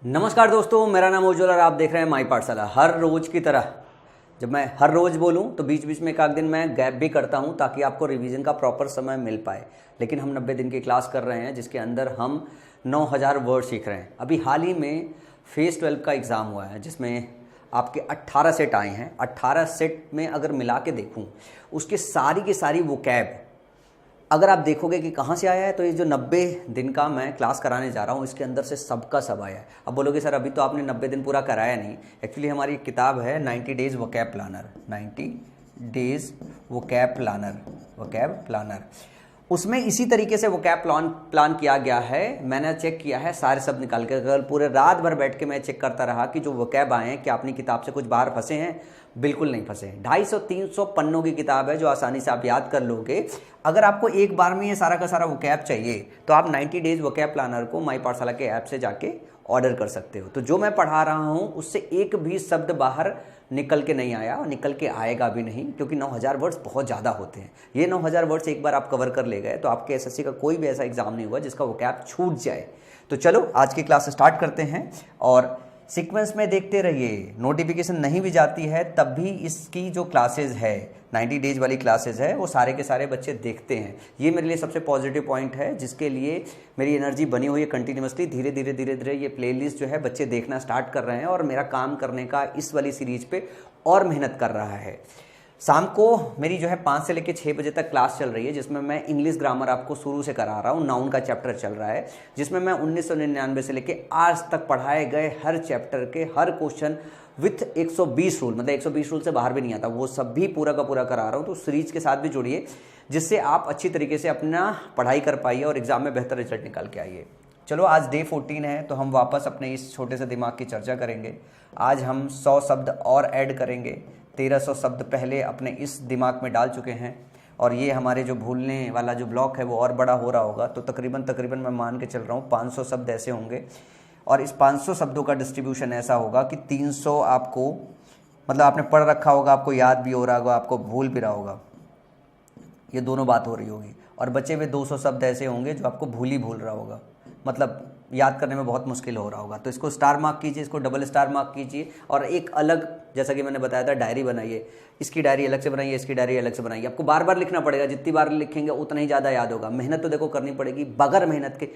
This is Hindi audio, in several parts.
नमस्कार दोस्तों, मेरा नाम उज्ज्वल और आप देख रहे हैं माई पाठशाला। हर रोज़ की तरह जब मैं हर रोज़ बोलूं तो बीच बीच में एक आध दिन मैं गैप भी करता हूं ताकि आपको रिवीजन का प्रॉपर समय मिल पाए। लेकिन हम 90 दिन की क्लास कर रहे हैं जिसके अंदर हम 9000 वर्ड सीख रहे हैं। अभी हाल ही में फेज़ 12 का एग्ज़ाम हुआ है जिसमें आपके 18 सेट आए हैं। 18 सेट में अगर मिला के देखूँ उसके सारी की सारी वोकैब अगर आप देखोगे कि कहाँ से आया है, तो ये जो 90 दिन का मैं क्लास कराने जा रहा हूँ इसके अंदर से सबका सब आया है। अब बोलोगे सर अभी तो आपने 90 दिन पूरा कराया नहीं। एक्चुअली हमारी किताब है 90 days vocab planner, 90 days vocab planner. उसमें इसी तरीके से वोकैब प्लान किया गया है। मैंने चेक किया है सारे शब्द निकाल के। कल पूरे रात भर बैठ के मैं चेक करता रहा कि जो वोकैब आए हैं क्या अपनी किताब से कुछ बाहर फंसे हैं। बिल्कुल नहीं फंसे हैं। 250-300 पन्नों की किताब है जो आसानी से आप याद कर लोगे। अगर आपको एक बार में ये सारा का सारा वोकैब चाहिए तो आप 90 डेज वोकैब प्लानर को माई पाठशाला के ऐप से जाके ऑर्डर कर सकते हो। तो जो मैं पढ़ा रहा हूँ उससे एक भी शब्द बाहर निकल के नहीं आया और निकल के आएगा भी नहीं, क्योंकि 9000 वर्ड्स बहुत ज़्यादा होते हैं। ये 9000 वर्ड्स एक बार आप कवर कर ले गए तो आपके एसएससी का कोई भी ऐसा एग्जाम नहीं हुआ जिसका वोकैब छूट जाए। तो चलो आज की क्लास स्टार्ट करते हैं और सीक्वेंस में देखते रहिए। नोटिफिकेशन नहीं भी जाती है तब भी इसकी जो क्लासेस है 90 डेज वाली क्लासेस है वो सारे के सारे बच्चे देखते हैं। ये मेरे लिए सबसे पॉजिटिव पॉइंट है जिसके लिए मेरी एनर्जी बनी हुई है कंटिन्यूसली। धीरे धीरे ये प्लेलिस्ट जो है बच्चे देखना स्टार्ट कर रहे हैं और मेरा काम करने का इस वाली सीरीज पे और मेहनत कर रहा है। शाम को मेरी जो है 5 से लेकर 6 बजे तक क्लास चल रही है जिसमें मैं इंग्लिश ग्रामर आपको शुरू से करा रहा हूँ। नाउन का चैप्टर चल रहा है जिसमें मैं 1999 से लेकर आज तक पढ़ाए गए हर चैप्टर के हर क्वेश्चन विथ 120 रूल, मतलब 120 रूल से बाहर भी नहीं आता, वो सब भी पूरा का पूरा करा रहा हूँ। तो सीरीज के साथ भी जुड़िए जिससे आप अच्छी तरीके से अपना पढ़ाई कर पाइए और एग्जाम में बेहतर रिजल्ट निकाल के आइए। चलो आज डे 14 है तो हम वापस अपने इस छोटे से दिमाग की चर्चा करेंगे। आज हम 100 शब्द और ऐड करेंगे। 1300 शब्द पहले अपने इस दिमाग में डाल चुके हैं और ये हमारे जो भूलने वाला जो ब्लॉक है वो और बड़ा हो रहा होगा। तो तकरीबन मैं मान के चल रहा हूँ 500 शब्द ऐसे होंगे और इस 500 शब्दों का डिस्ट्रीब्यूशन ऐसा होगा कि 300 आपको, मतलब आपने पढ़ रखा होगा, आपको याद भी हो रहा होगा, आपको भूल भी रहा होगा, ये दोनों बात हो रही होगी। और बचे हुए 200 शब्द ऐसे होंगे जो आपको भूल रहा होगा, मतलब याद करने में बहुत मुश्किल हो रहा होगा। तो इसको स्टार मार्क कीजिए, इसको डबल स्टार मार्क कीजिए और एक अलग, जैसा कि मैंने बताया था, डायरी बनाइए। इसकी डायरी अलग से बनाइए, इसकी डायरी अलग से बनाइए। आपको बार बार लिखना पड़ेगा, जितनी बार लिखेंगे उतना ही ज़्यादा याद होगा। मेहनत तो देखो करनी पड़ेगी, बगैर मेहनत के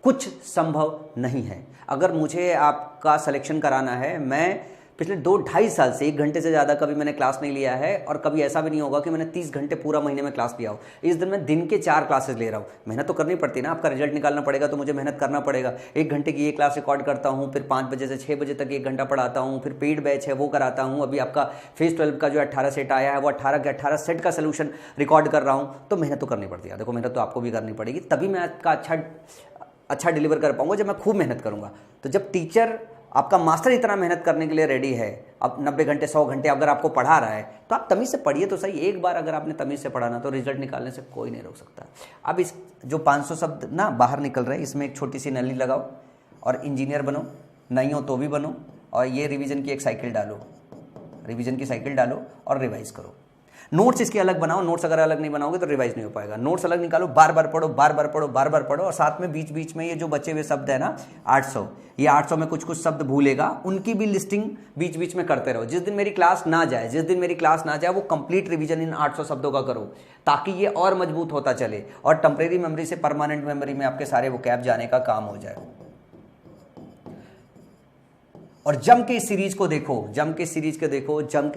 कुछ संभव नहीं है। अगर मुझे आपका सिलेक्शन कराना है, मैं पिछले 2-2.5 साल से 1 घंटे से ज़्यादा कभी मैंने क्लास नहीं लिया है और कभी ऐसा भी नहीं होगा कि मैंने 30 घंटे पूरा महीने में क्लास लिया हो। इस दिन मैं दिन के 4 क्लासेस ले रहा हूँ। मेहनत तो करनी पड़ती है ना, आपका रिजल्ट निकालना पड़ेगा तो मुझे मेहनत करना पड़ेगा। 1 घंटे की ये क्लास रिकॉर्ड करता हूँ, फिर 5 बजे से 6 बजे तक 1 घंटा पढ़ाता हूँ, फिर पेड बैच है वो कराता हूँ। अभी आपका फेज़ 12 का जो 18 सेट आया है वो 18 के 18 सेट का सोल्यूशन रिकॉर्ड कर रहा हूँ। तो मेहनत तो करनी पड़ती है। देखो मेहनत तो आपको भी करनी पड़ेगी, तभी मैं आपका अच्छा डिलीवर कर पाऊंगा जब मैं खूब मेहनत करूंगा। तो जब टीचर आपका मास्टर इतना मेहनत करने के लिए रेडी है, अब 90 घंटे 100 घंटे अगर आपको पढ़ा रहा है तो आप तमीज़ से पढ़िए तो सही। एक बार अगर आपने तमीज़ से पढ़ा ना तो रिजल्ट निकालने से कोई नहीं रोक सकता। अब इस जो 500 शब्द ना बाहर निकल रहे हैं इसमें एक छोटी सी नली लगाओ और इंजीनियर बनो, नहीं हो तो भी बनो। और ये रिवीजन की एक साइकिल डालो, रिवीजन की साइकिल डालो और रिवाइज करो। नोट्स इसके अलग बनाओ। नोट्स अगर अलग नहीं बनाओगे तो रिवाइज नहीं हो पाएगा। नोट्स अलग निकालो, बार बार पढ़ो, बार बार पढ़ो। और साथ में बीच बीच में ये जो बचे हुए शब्द है ना 800, ये 800 में कुछ शब्द भूलेगा, उनकी भी लिस्टिंग बीच बीच में करते रहो। जिस दिन मेरी क्लास ना जाए वो कंप्लीट रिवीजन इन 800 शब्दों का करो ताकि ये और मजबूत होता चले और टेम्परेरी मेमोरी से परमानेंट मेमोरी में आपके सारे वोकैब जाने का काम हो जाए। और जम के इस सीरीज को देखो, जम के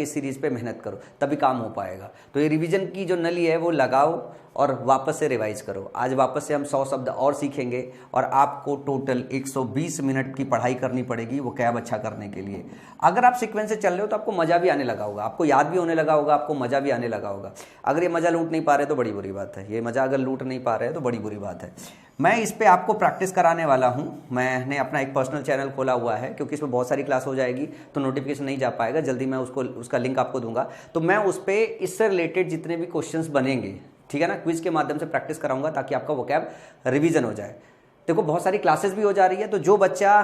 सीरीज पे मेहनत करो, तभी काम हो पाएगा। तो ये रिवीजन की जो नली है वो लगाओ और वापस से रिवाइज करो। आज वापस से हम 100 शब्द और सीखेंगे और आपको टोटल 120 मिनट की पढ़ाई करनी पड़ेगी वो कैब अच्छा करने के लिए। अगर आप सीक्वेंस से चल रहे हो तो आपको मज़ा भी आने लगा होगा, आपको याद भी होने लगा होगा, आपको मज़ा भी आने लगा होगा। अगर ये मज़ा लूट नहीं पा रहे तो बड़ी बुरी बात है। ये मज़ा अगर लूट नहीं पा रहे तो बड़ी बुरी बात है। मैं इस पर आपको प्रैक्टिस कराने वाला हूँ। मैंने अपना एक पर्सनल चैनल खोला हुआ है क्योंकि इसमें बहुत सारी क्लास हो जाएगी तो नोटिफिकेशन नहीं जा पाएगा। जल्दी मैं उसका लिंक आपको दूंगा। तो मैं उस पर इससे रिलेटेड जितने भी क्वेश्चंस बनेंगे, ठीक है ना, क्विज के माध्यम से प्रैक्टिस कराऊंगा ताकि आपका वोकैब रिवीजन हो जाए। देखो बहुत सारी क्लासेस भी हो जा रही है, तो जो बच्चा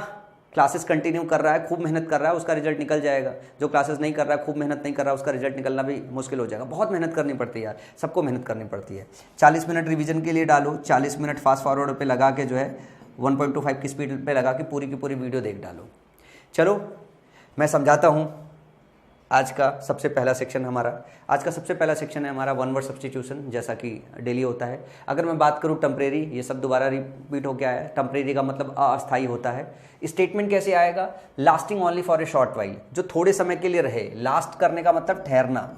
क्लासेस कंटिन्यू कर रहा है, खूब मेहनत कर रहा है, उसका रिजल्ट निकल जाएगा। जो क्लासेस नहीं कर रहा है, खूब मेहनत नहीं कर रहा है, उसका रिजल्ट निकलना भी मुश्किल हो जाएगा। बहुत मेहनत करनी पड़ती है यार, सबको मेहनत करनी पड़ती है। 40 मिनट रिवीजन के लिए डालो, 40 मिनट फास्ट फॉरवर्ड पे लगा के जो है 1.25 की स्पीड पे लगा के पूरी की पूरी वीडियो देख डालो। चलो मैं समझाता हूँ। आज का सबसे पहला सेक्शन है हमारा वन वर्ड सब्स्टिट्यूशन, जैसा कि डेली होता है। अगर मैं बात करूँ टेम्परेरी, ये सब दोबारा रिपीट हो गया है। टेम्परेरी का मतलब अस्थायी होता है। स्टेटमेंट कैसे आएगा? Lasting only for a short while, जो थोड़े समय के लिए रहे। लास्ट करने का मतलब ठहरना,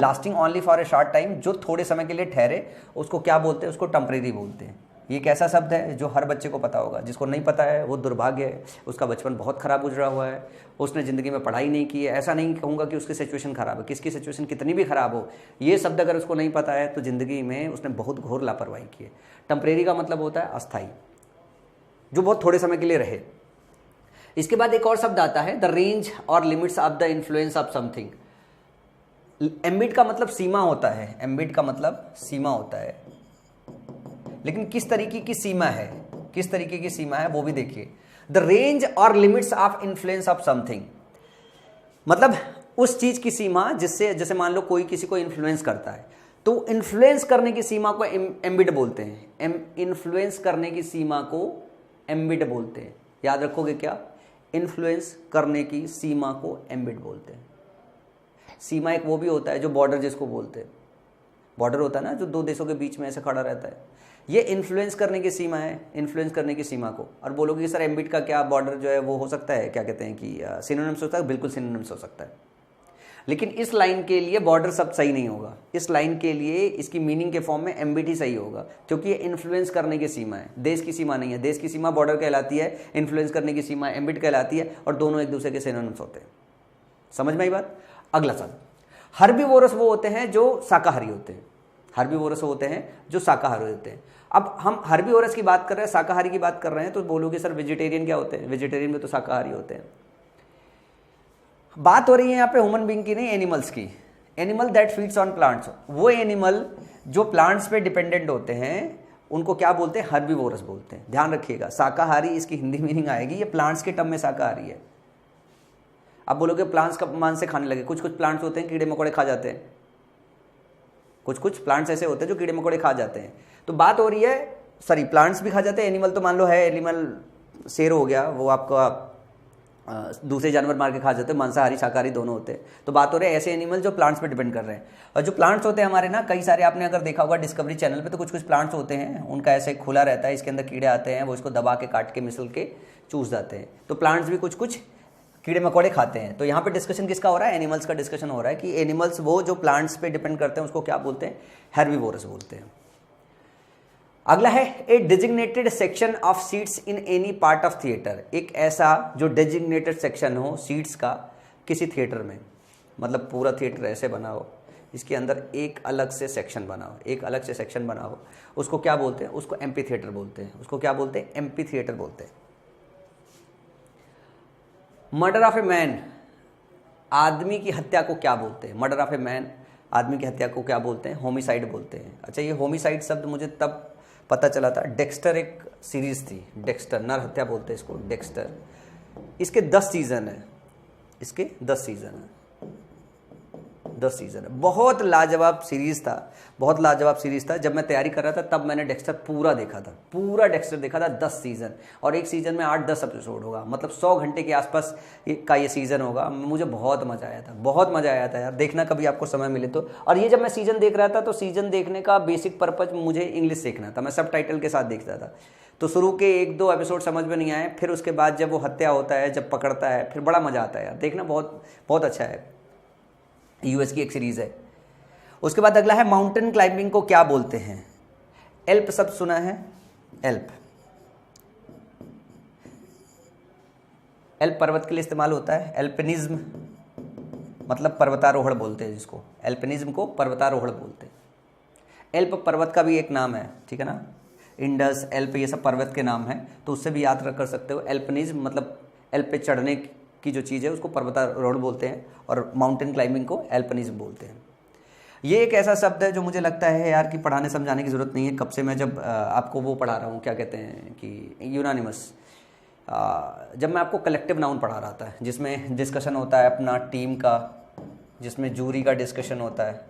lasting only for a short time, जो थोड़े समय के लिए ठहरे, उसको क्या बोलते हैं? उसको टेम्परेरी बोलते हैं। ये एक ऐसा शब्द है जो हर बच्चे को पता होगा। जिसको नहीं पता है वो दुर्भाग्य है, उसका बचपन बहुत ख़राब गुजरा हुआ है, उसने ज़िंदगी में पढ़ाई नहीं की है। ऐसा नहीं कहूँगा कि उसकी सिचुएशन ख़राब है, किसकी सिचुएशन कितनी भी ख़राब हो, ये शब्द अगर उसको नहीं पता है तो ज़िंदगी में उसने बहुत घोर लापरवाही की है। टेम्परेरी का मतलब होता है अस्थाई, जो बहुत थोड़े समय के लिए रहे। इसके बाद एक और शब्द आता है द रेंज और limits of the influence of something. Ambit का मतलब सीमा होता है, लेकिन किस तरीके की सीमा है वो भी देखिए। द रेंज और limits of influence of something, मतलब उस चीज की सीमा जिससे, जैसे मान लो कोई किसी को इन्फ्लुएंस करता है, तो इन्फ्लुएंस करने की सीमा को एम्बिट बोलते हैं। इन्फ्लुएंस करने की सीमा को एम्बिट बोलते हैं। याद रखोगे क्या? इन्फ्लुएंस करने की सीमा को एम्बिट बोलते हैं। सीमा एक वो भी होता है जो बॉर्डर जिसको बोलते हैं। बॉर्डर होता है ना, जो दो देशों के बीच में ऐसे खड़ा रहता है। ये इन्फ्लुएंस करने की सीमा है, इन्फ्लुएंस करने की सीमा को। और बोलोगे कि सर एम्बिट का क्या बॉर्डर जो है वो हो सकता है, क्या कहते हैं कि सिनोनिम्स होता है? बिल्कुल सिनोनिम्स हो सकता है, लेकिन इस लाइन के लिए बॉर्डर सब सही नहीं होगा। इस लाइन के लिए इसकी मीनिंग के फॉर्म में एम्बिट ही सही होगा, क्योंकि ये इन्फ्लुएंस करने की सीमा है, देश की सीमा नहीं है। देश की सीमा बॉर्डर कहलाती है, इन्फ्लुएंस करने की सीमा एम्बिट कहलाती है, और दोनों एक दूसरे के सिनोनिम्स होते हैं। समझ में आई बात? अगला शब्द हर्बीवोरस वो होते हैं जो शाकाहारी होते हैं। अब हम हर्बीवोरस की बात कर रहे हैं, शाकाहारी की बात कर रहे हैं, तो बोलोगे सर वेजिटेरियन क्या होते हैं? वेजिटेरियन में तो शाकाहारी होते हैं। बात हो रही है यहाँ पे ह्यूमन बीइंग की नहीं, एनिमल्स की। Animal that feeds on plants, वो एनिमल जो प्लांट्स पे डिपेंडेंट होते हैं, उनको क्या बोलते हैं? हर्बीवोरस बोलते हैं। ध्यान रखिएगा, शाकाहारी इसकी हिंदी मीनिंग आएगी, ये प्लांट्स के टर्म में शाकाहारी है। अब बोलोगे प्लांट्स का मांस से खाने लगे। कुछ प्लांट्स होते हैं कीड़े मकोड़े खा जाते हैं, कुछ प्लांट्स ऐसे होते हैं जो कीड़े मकोड़े खा जाते हैं। तो बात हो रही है, सॉरी, प्लांट्स भी खा जाते हैं। एनिमल तो मान लो है, एनिमल शेर हो गया, वो आपका दूसरे जानवर मार के खा जाते हैं। मांसाहारी शाकाहारी दोनों होते हैं। तो बात हो रही है ऐसे एनिमल जो प्लांट्स पे डिपेंड कर रहे हैं। और जो प्लांट्स होते हैं हमारे ना, कई सारे आपने अगर देखा होगा डिस्कवरी चैनल पे, तो कुछ प्लांट्स होते हैं उनका ऐसे खुला रहता है, इसके अंदर कीड़े आते हैं, वो इसको दबा के काट के मिसल के चूस जाते हैं। तो प्लांट्स भी कुछ कीड़े मकोड़े खाते हैं। तो यहाँ पे डिस्कशन किसका हो रहा है? एनिमल्स का डिस्कशन हो रहा है कि एनिमल्स वो जो प्लांट्स पे डिपेंड करते हैं उसको क्या बोलते हैं? हर्बीवोरस बोलते हैं। अगला है a designated section of seats in any part of theatre. एक ऐसा जो डेजिग्नेटेड सेक्शन हो सीट्स का किसी थिएटर में, मतलब पूरा थिएटर ऐसे बनाओ, इसके अंदर एक अलग से सेक्शन बनाओ, उसको क्या बोलते हैं? उसको एम्पी थिएटर बोलते हैं। एम्पी थिएटर बोलते हैं। मर्डर ऑफ ए मैन, आदमी की हत्या को क्या बोलते हैं? मर्डर ऑफ ए मैन, आदमी की हत्या को क्या बोलते हैं? होमिसाइड बोलते हैं। अच्छा, ये होमिसाइड शब्द मुझे तब पता चला था, डेक्स्टर एक सीरीज थी, डेक्स्टर, नर हत्या बोलते हैं इसको, डेक्स्टर। इसके 10 सीजन है, 10 सीजन है। बहुत लाजवाब सीरीज था। जब मैं तैयारी कर रहा था तब मैंने डेक्स्टर पूरा देखा था, 10 सीजन, और एक सीजन में 8-10 एपिसोड होगा, मतलब 100 घंटे के आसपास का ये सीजन होगा। मुझे बहुत मजा आया था यार। देखना कभी आपको समय मिले तो। और ये जब मैं सीजन देख रहा था तो सीजन देखने का बेसिक पर्पज मुझे इंग्लिश सीखना था, मैं सब टाइटल के साथ देखता था। तो शुरू के 1-2 एपिसोड समझ में नहीं आए, फिर उसके बाद जब वो हत्या होता है, जब पकड़ता है, फिर बड़ा मजा आता है यार देखना, बहुत अच्छा है। यूएस की एक सीरीज है। उसके बाद अगला है माउंटेन क्लाइंबिंग को क्या बोलते हैं? एल्प शब्द सुना है? एल्प पर्वत के लिए इस्तेमाल होता है। एल्पिनिज्म मतलब पर्वतारोहण बोलते हैं जिसको, एल्पिनिज्म को पर्वतारोहण बोलते हैं। एल्प पर्वत का भी एक नाम है, ठीक है ना? इंडस, एल्प, ये सब पर्वत के नाम हैं, तो उससे भी याद कर सकते हो। एल्पिनिज्म मतलब एल्प पे चढ़ने की जो चीज़ है उसको पर्वतारोहण बोलते हैं, और माउंटेन क्लाइंबिंग को एल्पिनिज्म बोलते हैं। ये एक ऐसा शब्द है जो मुझे लगता है यार कि पढ़ाने समझाने की ज़रूरत नहीं है। कब से मैं जब आपको वो पढ़ा रहा हूँ, क्या कहते हैं कि यूनानिमस, जब मैं आपको कलेक्टिव नाउन पढ़ा रहा था, जिसमें डिस्कशन होता है अपना टीम का, जिसमें जूरी का डिस्कशन होता है,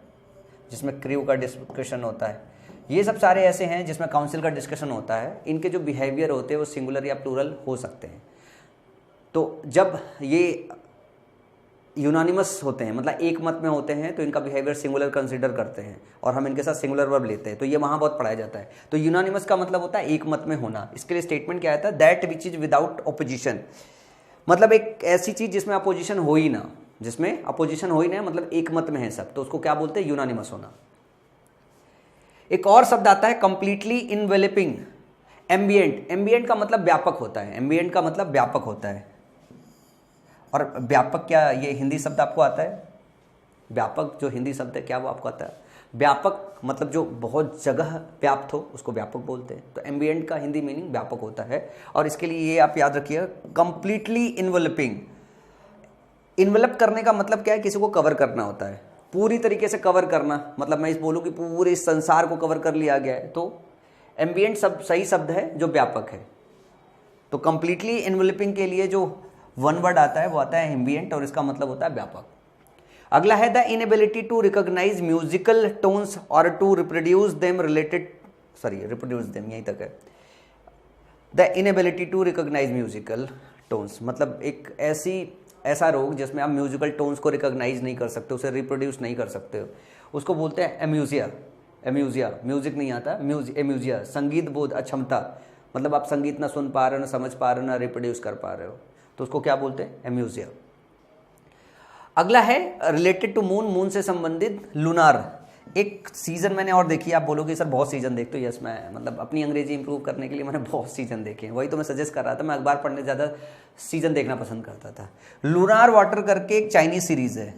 जिसमें क्रू का डिस्कशन होता है, ये सब सारे ऐसे हैं जिसमें काउंसिल का डिस्कशन होता है। इनके जो बिहेवियर होते हैं वो सिंगुलर या प्लूरल हो सकते हैं। तो जब ये यूनानिमस होते हैं, मतलब एक मत में होते हैं, तो इनका बिहेवियर सिंगुलर कंसीडर करते हैं और हम इनके साथ सिंगुलर वर्ब लेते हैं। तो ये वहाँ बहुत पढ़ाया जाता है। तो यूनानिमस का मतलब होता है एक मत में होना। इसके लिए स्टेटमेंट क्या आता है, that which is without opposition, मतलब एक ऐसी चीज़ जिसमें अपोजिशन हो ही ना, जिसमें अपोजिशन हो ही ना, मतलब एक मत में है सब, तो उसको क्या बोलते हैं, यूनानिमस होना। एक और शब्द आता है कंप्लीटली इनवेलपिंग, एम्बिएंट। एम्बिएंट का मतलब व्यापक होता है, एम्बिएंट का मतलब व्यापक होता है। और व्यापक क्या, ये हिंदी शब्द आपको आता है? व्यापक जो हिंदी शब्द है क्या वो आपको आता है? व्यापक मतलब जो बहुत जगह व्याप्त हो उसको व्यापक बोलते हैं। तो एम्बिएंट का हिंदी मीनिंग व्यापक होता है। और इसके लिए ये आप याद रखिए, कंप्लीटली इनवेलपिंग। इन्वेलप करने का मतलब क्या है, किसी को कवर करना होता है, पूरी तरीके से कवर करना। मतलब मैं इस बोलूँ कि पूरे इस संसार को कवर कर लिया गया है, तो एम्बिएंट सही शब्द है जो व्यापक है। तो कंप्लीटली इनवेलपिंग के लिए जो वन वर्ड आता है वो आता है एम्बिएंट, और इसका मतलब होता है व्यापक। अगला है the inability to recognise musical tones और to reproduce them reproduce them, यहीं तक है। The inability to recognise musical tones मतलब एक ऐसा रोग जिसमें आप म्यूजिकल टोन्स को रिकॉग्नाइज नहीं कर सकते, उसे रिप्रोड्यूस नहीं कर सकते हो, उसको बोलते हैं एम्यूजिया। एम्यूजिया, म्यूजिक नहीं आता, एम्यूजिया संगीत बोध अक्षमता, मतलब आप संगीत ना सुन पा रहे हो, ना समझ पा रहे हो, ना रिप्रोड्यूस कर पा रहे हो, तो उसको क्या बोलते हैं, एम्यूजिया। अगला है रिलेटेड टू मून, मून से संबंधित लूनार। एक सीजन मैंने और देखी, आप बोलोगे सर बहुत सीजन देखते हो। यस, मैं मतलब अपनी अंग्रेजी इंप्रूव करने के लिए मैंने बहुत सीजन देखे हैं, वही तो मैं सजेस्ट कर रहा था। मैं अखबार पढ़ने ज़्यादा सीजन देखना पसंद करता था। लूनार वाटर करके एक चाइनीज सीरीज है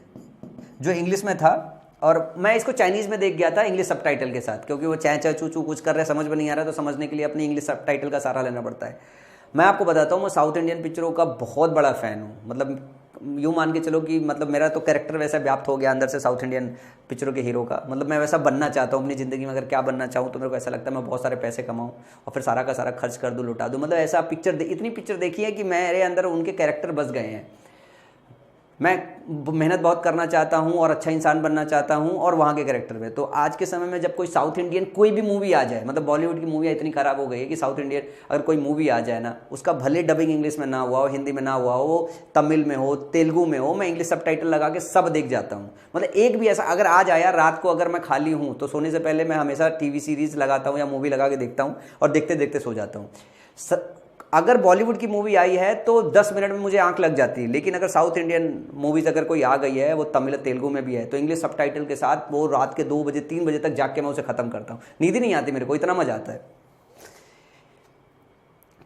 जो इंग्लिश में था, और मैं इसको चाइनीज में देख गया था इंग्लिश सबटाइटल के साथ, क्योंकि वो चै चै चू चू कुछ कर रहे, समझ में नहीं आ रहा, तो समझने के लिए अपनी इंग्लिश सबटाइटल का सहारा लेना पड़ता है। मैं आपको बताता हूँ, मैं साउथ इंडियन पिक्चरों का बहुत बड़ा फ़ैन हूँ। मतलब यूँ मान के चलो कि मतलब मेरा तो कैरेक्टर वैसा व्याप्त हो गया अंदर से साउथ इंडियन पिक्चरों के हीरो का। मतलब मैं वैसा बनना चाहता हूँ अपनी ज़िंदगी में। अगर क्या बनना चाहूँ तो मेरे को ऐसा लगता है मैं बहुत सारे पैसे कमाऊँ और फिर सारा का सारा खर्च कर दूँ, लुटा दूँ। मतलब ऐसा इतनी पिक्चर देखी है कि मेरे अंदर उनके कैरेक्टर बस गए हैं। मैं मेहनत बहुत करना चाहता हूँ और अच्छा इंसान बनना चाहता हूँ और वहाँ के कैरेक्टर में। तो आज के समय में जब कोई साउथ इंडियन कोई भी मूवी आ जाए, मतलब बॉलीवुड की मूवियाँ इतनी ख़राब हो गई है कि साउथ इंडियन अगर कोई मूवी आ जाए ना, उसका भले डबिंग इंग्लिश में ना हुआ हो, हिंदी में ना हुआ हो, वो तमिल में हो, तेलुगु में हो, मैं इंग्लिश सबटाइटल लगा के सब देख जाता हूँ। मतलब एक भी ऐसा अगर आ जाए यार, रात को अगर मैं खाली हूँ तो सोने से पहले मैं हमेशा टीवी सीरीज़ लगाता हूँ या मूवी लगा के देखता हूँ और देखते देखते सो जाता हूँ। अगर बॉलीवुड की मूवी आई है तो 10 मिनट में मुझे आंख लग जाती है, लेकिन अगर साउथ इंडियन मूवीज़ अगर कोई आ गई है, वो तमिल तेलुगु में भी है, तो इंग्लिश सबटाइटल के साथ वो रात के 2 बजे 3 बजे तक जाग के मैं उसे ख़त्म करता हूँ। नींद ही नहीं आती मेरे को, इतना मज़ा आता है।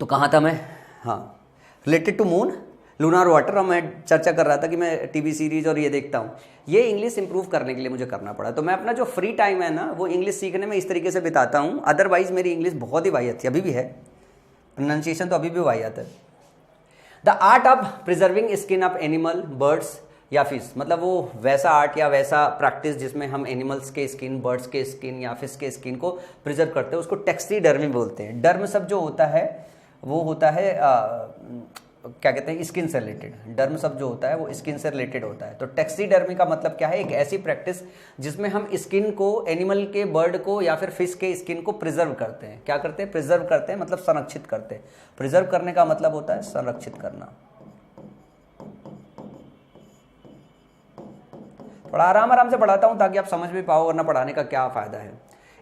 तो कहाँ था मैं? हाँ, related to moon, lunar water, और मैं चर्चा कर रहा था कि मैं टीवी सीरीज़ और ये देखता हूँ। ये इंग्लिश इंप्रूव करने के लिए मुझे करना पड़ा। तो मैं अपना जो फ्री टाइम है ना, वो इंग्लिश सीखने में इस तरीके से बिताता हूँ। अदरवाइज़ मेरी इंग्लिश बहुत ही वाहियात थी, अभी भी है, प्रोनाउंसिएशन तो अभी भी वाहियात है। The art of preserving skin of animal, birds या फिश, मतलब वो वैसा आर्ट या वैसा प्रैक्टिस जिसमें हम एनिमल्स के स्किन, बर्ड्स के स्किन या फिश के स्किन को प्रिजर्व करते हैं, उसको टेक्सीडर्मी बोलते हैं। डर्म शब्द जो होता है वो होता है क्या कहते हैं, स्किन से रिलेटेड। डर्म शब्द जो होता है वो स्किन से रिलेटेड होता है। तो टेक्सीडर्मी का मतलब क्या है, एक ऐसी प्रैक्टिस जिसमें हम स्किन को, एनिमल के, बर्ड को या फिर फिश के स्किन को प्रिजर्व करते हैं। क्या करते हैं? प्रिजर्व करते हैं, मतलब संरक्षित करते हैं। प्रिजर्व करने का मतलब होता है संरक्षित करना। थोड़ा आराम से पढ़ाता हूं ताकि आप समझ भी पाओ, वरना पढ़ाने का क्या फायदा है।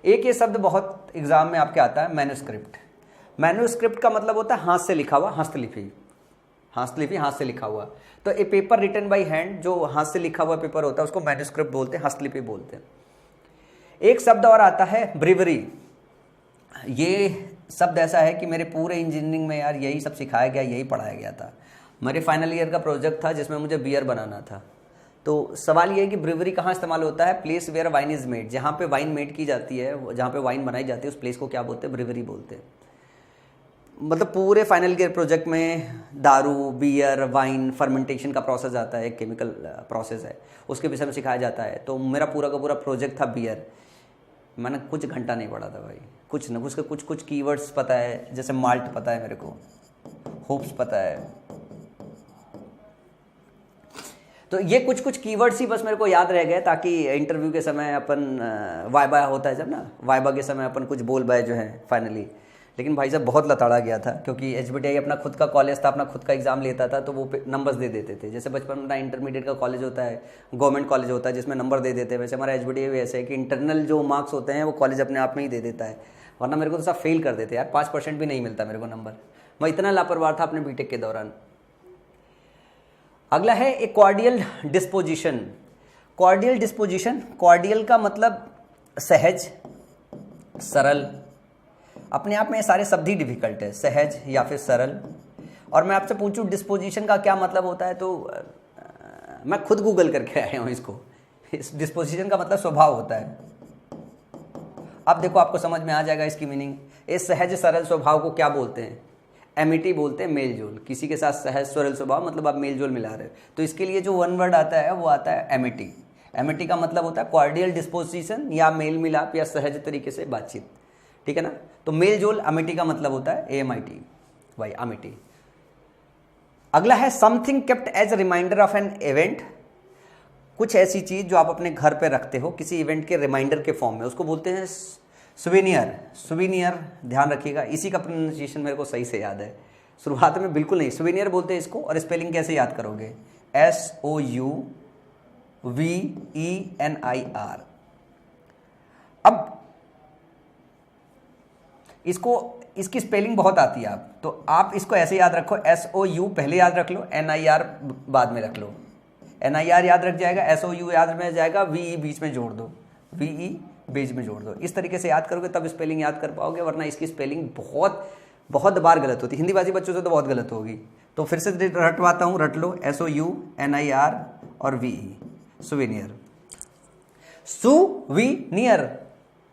एक ये शब्द बहुत एग्जाम में आपके आता है, मैन्युस्क्रिप्ट। मैन्युस्क्रिप्ट का मतलब होता है हाथ से लिखा हुआ, हस्तलिपि। हस्तलिपि, हाथ से लिखा हुआ। तो ए पेपर रिटन बाय हैंड, जो हाथ से लिखा हुआ पेपर होता है उसको मैन्युस्क्रिप्ट बोलते हैं, हस्तलिपि बोलते हैं। एक शब्द और आता है ब्रीवरी। ये शब्द ऐसा है कि मेरे पूरे इंजीनियरिंग में यार यही सब सिखाया गया, यही पढ़ाया गया था। मेरे फाइनल ईयर का प्रोजेक्ट था जिसमें मुझे बियर बनाना था। तो सवाल ये है कि ब्रीवरी कहाँ इस्तेमाल होता है? Place where wine is made, जहाँ पे वाइन मेड की जाती है, जहाँ पे वाइन बनाई जाती है, उस प्लेस को क्या बोलते हैं? ब्रीवरी बोलते हैं। मतलब पूरे फाइनल ईयर प्रोजेक्ट में दारू, बियर, वाइन, फर्मेंटेशन का प्रोसेस आता है, एक केमिकल प्रोसेस है, उसके विषय में सिखाया जाता है। तो मेरा पूरा का पूरा प्रोजेक्ट था बियर। मैंने कुछ घंटा नहीं पढ़ा था भाई, कुछ ना, उसके कुछ कीवर्ड्स पता है, जैसे माल्ट पता है मेरे को, होप्स पता है। तो ये कुछ कुछ कीवर्ड्स ही बस मेरे को याद रह गए, ताकि इंटरव्यू के समय अपन वाइबा होता है जब ना, वाइबा के समय अपन कुछ बोल पाए जो है फाइनली। लेकिन भाई साहब बहुत लताड़ा गया था, क्योंकि एचबीटीआई अपना खुद का कॉलेज था, अपना खुद का एग्जाम लेता था, तो वो नंबर्स दे देते थे। जैसे बचपन में इंटरमीडिएट का कॉलेज होता है, गवर्नमेंट कॉलेज होता है जिसमें नंबर दे देते हैं, वैसे हमारा एचबीटीआई भी ऐसे है कि इंटरनल जो मार्क्स होते हैं वो कॉलेज अपने आप में ही दे देता है, वरना मेरे को तो सब फेल कर देते यार, 5% भी नहीं मिलता मेरे को नंबर। मैं इतना लापरवाह था अपने बीटेक के दौरान। अगला है a cordial disposition. Cordial disposition, cordial का मतलब सहज, सरल। अपने आप में ये सारे शब्द ही डिफिकल्ट है, सहज या फिर सरल। और मैं आपसे पूछूं डिस्पोजिशन का क्या मतलब होता है, तो मैं खुद गूगल करके आया हूं इसको। इस डिस्पोजिशन का मतलब स्वभाव होता है। अब देखो आपको समझ में आ जाएगा इसकी मीनिंग। इस सहज सरल स्वभाव को क्या बोलते हैं? एमिटी बोलते हैं, मेलजोल। किसी के साथ सहज सरल स्वभाव मतलब आप मेलजोल मिला रहे हो, तो इसके लिए जो वन वर्ड आता है वो आता है एमिटी। एमिटी का मतलब होता है कॉर्डियल डिस्पोजिशन या मेल मिलाप या सहज तरीके से बातचीत, ठीक है ना। तो मेलजोल अमिटी का मतलब होता है AMIT, भाई अमिटी। अगला है something kept as reminder of an event. कुछ ऐसी चीज जो आप अपने घर पे रखते हो किसी इवेंट के रिमाइंडर के फॉर्म में, उसको बोलते हैं सुवेनियर। सुवेनियर, ध्यान रखिएगा, इसी का प्रोनाउंसिएशन मेरे को सही से याद है, शुरुआत में बिल्कुल नहीं। सुवेनियर बोलते हैं इसको, और स्पेलिंग कैसे याद करोगे? SOUVENIR। अब इसकी स्पेलिंग बहुत आती है आप, तो आप इसको ऐसे याद रखो, SOU पहले याद रख लो, NIR बाद में रख लो। NIR याद रख जाएगा, SOU याद में जाएगा, VE बीच में जोड़ दो, VE बीच में जोड़ दो। इस तरीके से याद करोगे तब स्पेलिंग याद कर पाओगे, वरना इसकी स्पेलिंग बहुत बार गलत होती है। हिंदी भाषी बच्चों से तो बहुत गलत होगी। तो फिर से रटवाता हूँ, रट लो, SOUNIR और VE, सुवेनियर। सुवीनियर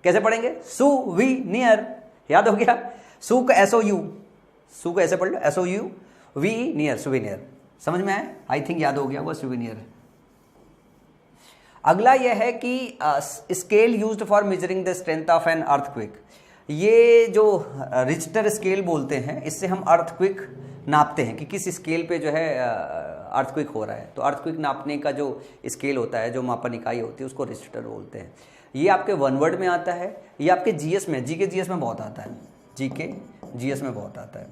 कैसे पढ़ेंगे? सुवीनियर, याद हो गया। सू का SOU, सू को ऐसे पढ़ लो, SOUVE नियर, सुवेनियर। समझ में आया? आई थिंक याद हो गया वो सुवेनियर। अगला यह है कि scale used for measuring the strength of an earthquake. ये जो रिक्टर स्केल बोलते हैं, इससे हम अर्थक्वेक नापते हैं कि किस स्केल पे जो है अर्थक्वेक हो रहा है। तो अर्थक्वेक नापने का जो स्केल होता है, जो मापन इकाई होती है, उसको रिक्टर बोलते हैं। ये आपके वन वर्ड में आता है, ये आपके GS में, GK GS में बहुत आता है, GK GS में बहुत आता है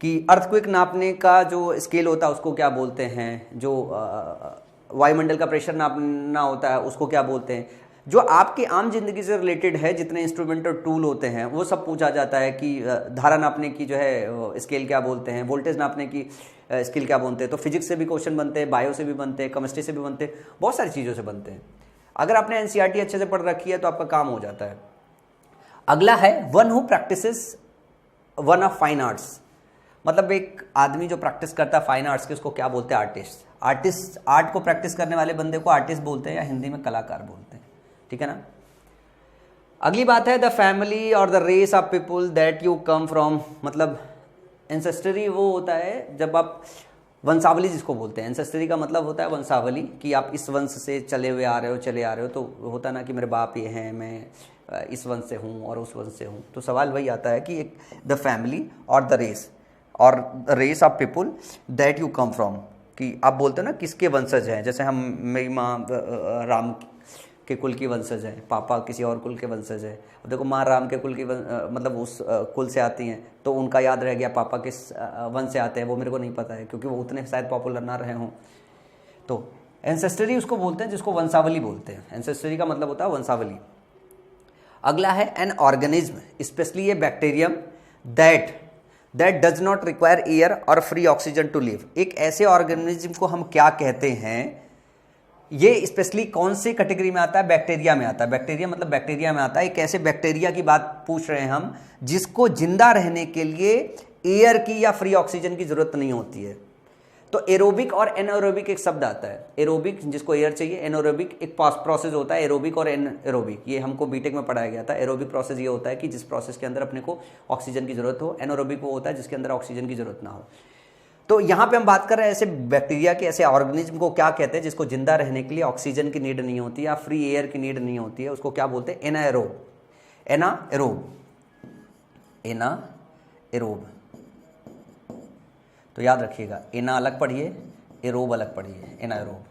कि अर्थक्वेक नापने का जो स्केल होता है उसको क्या बोलते हैं, जो वायुमंडल का प्रेशर नापना होता है उसको क्या बोलते हैं, जो आपकी आम जिंदगी से रिलेटेड है, जितने इंस्ट्रूमेंट और टूल होते हैं वो सब पूछा जाता है कि धारा नापने की जो है स्केल क्या बोलते हैं, वोल्टेज नापने की स्केल क्या बोलते हैं। तो फिजिक्स से भी क्वेश्चन बनते हैं, बायो से भी बनते हैं, केमिस्ट्री से भी बनते हैं, बहुत सारी चीज़ों से बनते हैं। अगर आपने NCERT अच्छे से पढ़ रखी है तो आपका काम हो जाता है। अगला है one who practices one of fine arts. मतलब एक आदमी जो प्रैक्टिस करता है फाइन आर्ट्स की, उसको क्या बोलते हैं? आर्टिस्ट। आर्टिस्ट, आर्ट को प्रैक्टिस करने वाले बंदे को आर्टिस्ट बोलते हैं, या हिंदी में कलाकार बोलते हैं, ठीक है ना। अगली बात है द फैमिली और the race of people that you come from. मतलब एंसेस्टरी वो होता है जब आप, वंशावली जिसको बोलते हैं, एंसेस्टरी का मतलब होता है वंशावली, कि आप इस वंश से चले हुए आ रहे हो, चले आ रहे हो। तो होता ना कि मेरे बाप ये हैं, मैं इस वंश से हूँ और उस वंश से हूँ। तो सवाल वही आता है कि एक द फैमिली और द रेस, और the race of people that you come from, कि आप बोलते हो ना किसके वंशज हैं। जैसे हम, मेरी माँ राम के कुल की वंशज हैं, पापा किसी और कुल के वंशज हैं। अब देखो माँ राम के कुल की मतलब उस कुल से आती हैं, तो उनका याद रह गया पापा किस वंश से आते हैं, वो मेरे को नहीं पता है, क्योंकि वो उतने शायद पॉपुलर ना रहे हों। तो एंसेस्टरी उसको बोलते हैं जिसको वंशावली बोलते हैं। एंसेस्टरी का मतलब होता है वंशावली। अगला है an organism, specially A bacterium that does not require air और फ्री ऑक्सीजन टू लिव। एक ऐसे ऑर्गेनिज्म को हम क्या कहते हैं? ये स्पेशली कौन सी कैटेगरी में आता है? बैक्टीरिया में आता है। बैक्टीरिया मतलब बैक्टीरिया में आता है। एक ऐसे बैक्टीरिया की बात पूछ रहे हैं हम जिसको जिंदा रहने के लिए एयर की या फ्री ऑक्सीजन की जरूरत नहीं होती है। तो एरोबिक और एनएरोबिक एक शब्द आता है। एरोबिक जिसको एयर चाहिए, एनएरोबिक एक प्रोसेस होता है। एरोबिक और एनएरोबिक ये हमको बीटेक में पढ़ाया गया था। एरोबिक प्रोसेस ये होता है कि जिस प्रोसेस के अंदर अपने को ऑक्सीजन की जरूरत हो। एनएरोबिक वो होता है जिसके अंदर ऑक्सीजन की जरूरत ना हो। तो यहाँ पे हम बात कर रहे हैं ऐसे बैक्टीरिया के, ऐसे ऑर्गेनिज्म को क्या कहते हैं जिसको जिंदा रहने के लिए ऑक्सीजन की नीड नहीं होती या फ्री एयर की नीड नहीं होती है। उसको क्या बोलते हैं? एनाएरोब। एनाएरोब, एनाएरोब। तो याद रखिएगा, एना अलग पढ़िए, एरोब अलग पढ़ी है, एनाएरोब।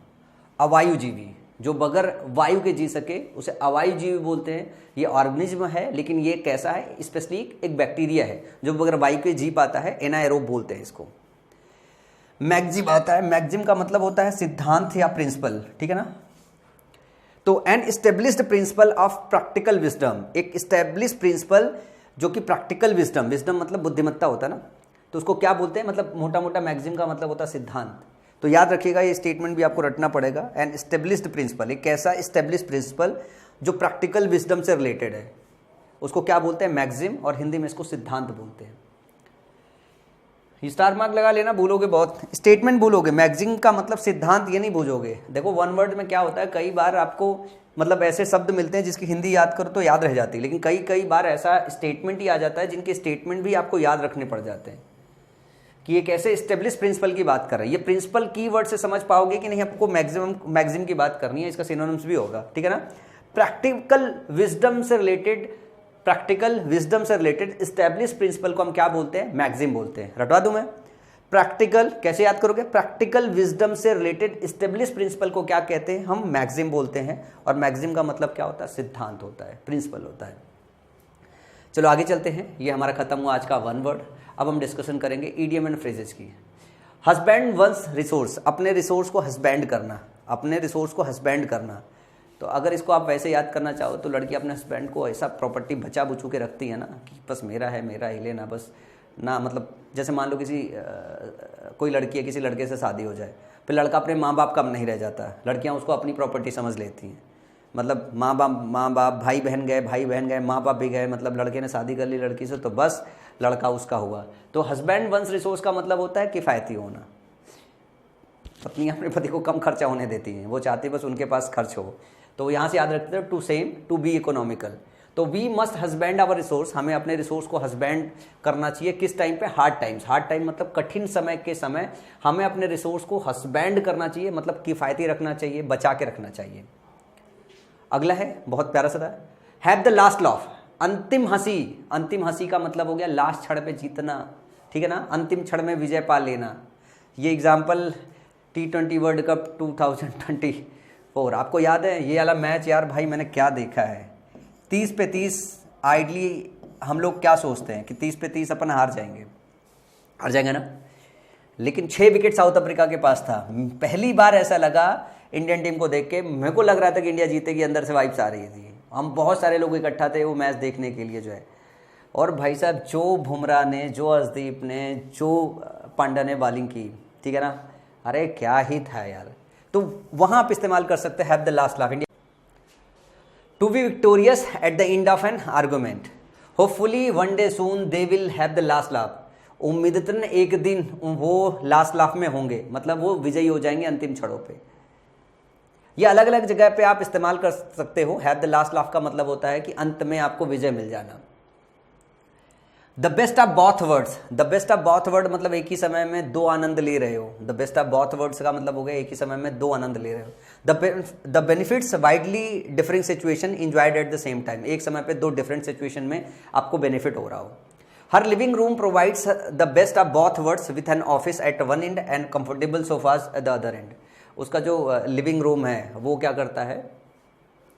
अवायुजीवी, जो बगैर वायु के जी सके उसे अवायुजीवी बोलते हैं। ये ऑर्गेनिज्म है, लेकिन ये कैसा है, स्पेशली एक बैक्टीरिया है जो बगैर वायु के जी पाता है, एनाएरोब बोलते हैं इसको। मैक्सिम आता है, मैक्सिम का मतलब होता है सिद्धांत या प्रिंसिपल, ठीक है ना। तो an established principle of practical wisdom, एक एस्टेब्लिश्ड प्रिंसिपल जो कि प्रैक्टिकल विजडम, विजडम मतलब बुद्धिमत्ता होता है ना, तो उसको क्या बोलते हैं, मतलब मोटा मोटा मैक्सिम का मतलब होता है सिद्धांत। तो याद रखिएगा, ये स्टेटमेंट भी आपको रटना पड़ेगा। एन एस्टेब्लिश्ड प्रिंसिपल, एक ऐसा एस्टेब्लिश्ड प्रिंसिपल जो प्रैक्टिकल विजडम से रिलेटेड है, उसको क्या बोलते हैं, मैक्सिम, और हिंदी में इसको सिद्धांत बोलते हैं। स्टार मार्क लगा लेना, भूलोगे बहुत, स्टेटमेंट भूलोगे, मैक्सिम का मतलब सिद्धांत ये नहीं भूलोगे। देखो वन वर्ड में क्या होता है, कई बार आपको मतलब ऐसे शब्द मिलते हैं जिसकी हिंदी याद करो तो याद रह जाती है, लेकिन कई बार ऐसा स्टेटमेंट ही आ जाता है जिनके स्टेटमेंट भी आपको याद रखने पड़ जाते हैं कि एक ऐसे एस्टेब्लिश प्रिंसिपल की बात कर रहे हैं। ये प्रिंसिपल की वर्ड से समझ पाओगे कि नहीं, आपको मैक्सिम की बात करनी है, इसका सिनोनिम्स भी होगा, ठीक है ना। प्रैक्टिकल विजडम से रिलेटेड एस्टेब्लिश प्रिंसिपल को हम क्या बोलते हैं, मैक्सिम बोलते हैं। रटवा दूं मैं, प्रैक्टिकल कैसे याद करोगे, प्रैक्टिकल विजडम से रिलेटेड एस्टेब्लिश प्रिंसिपल को क्या कहते हैं, हम मैक्सिम बोलते हैं। और मैक्सिम का मतलब क्या होता है, सिद्धांत होता है, प्रिंसिपल होता है। चलो आगे चलते हैं, ये हमारा खत्म हुआ आज का वन वर्ड। अब हम डिस्कशन करेंगे ईडियम एंड फ्रेजेस की। हस्बैंड वंस रिसोर्स, अपने रिसोर्स को हस्बैंड करना, अपने रिसोर्स को हस्बैंड करना। तो अगर इसको आप वैसे याद करना चाहो तो लड़की अपने हस्बैंड को ऐसा प्रॉपर्टी बचा बुचू के रखती है ना कि बस मेरा है, मेरा ही लेना, बस ना, मतलब जैसे मान लो किसी कोई लड़की है, किसी लड़के से शादी हो जाए, फिर लड़का अपने माँ बाप का नहीं रह जाता, लड़कियाँ उसको अपनी प्रॉपर्टी समझ लेती हैं। मतलब माँ बाप भाई बहन गए, माँ बाप भी गए, मतलब लड़के ने शादी कर ली लड़की से तो बस लड़का उसका हुआ। तो हस्बैंड वंस रिसोर्स का मतलब होता है किफ़ायती होना। पत्नी अपने पति को कम खर्चा होने देती हैं, वो चाहती बस उनके पास खर्च हो। तो यहाँ से याद रखते हैं, to same to be economical. तो we must husband our resource, हमें अपने रिसोर्स को हस्बैंड करना चाहिए। किस टाइम पे, हार्ड टाइम्स। हार्ड टाइम मतलब कठिन समय के समय हमें अपने रिसोर्स को हस्बैंड करना चाहिए, मतलब किफ़ायती रखना चाहिए, बचा के रखना चाहिए। अगला है, बहुत प्यारा सा था, हैव द लास्ट लाफ, अंतिम हंसी। अंतिम हंसी का मतलब हो गया लास्ट क्षण पे जीतना, ठीक है ना, अंतिम क्षण में विजय पा लेना। ये एग्जाम्पल T20 वर्ल्ड कप 2024, आपको याद है ये वाला मैच, यार भाई मैंने क्या देखा है, 30 पे 30 आइडली हम लोग क्या सोचते हैं कि 30 पे 30 अपन हार जाएंगे ना, लेकिन 6 विकेट साउथ अफ्रीका के पास था। पहली बार ऐसा लगा इंडियन टीम को देख के, मेरे को लग रहा था कि इंडिया जीतेगी, अंदर से वाइब्स आ रही थी। हम बहुत सारे लोग इकट्ठा थे वो मैच देखने के लिए जो है, और भाई साहब जो बुमराह ने, जो अर्शदीप ने, जो पांड्या ने बॉलिंग की, ठीक है ना, अरे क्या ही था यार। तो वहां आप इस्तेमाल कर सकते हैं have the last laugh. India to be victorious at the end of an argument, hopefully one day soon they will have the last laugh. उम्मीदतन एक दिन वो लास्ट लाफ में होंगे, मतलब वो विजयी हो जाएंगे अंतिम क्षणों पे। ये अलग अलग जगह पे आप इस्तेमाल कर सकते हो। हैव द लास्ट लाफ का मतलब होता है कि अंत में आपको विजय मिल जाना। The best of both words, the best of both word मतलब एक ही समय में दो आनंद ले रहे हो। The best of both words का मतलब हो गया एक ही समय में दो आनंद ले रहे हो। The benefits widely differing situation enjoyed at the same time, एक समय पे दो डिफरेंट सिचुएशन में आपको बेनिफिट हो रहा हो। Her living room provides the best of both words with an office at one end and comfortable sofas at the other end. उसका जो लिविंग रूम है वो क्या करता है,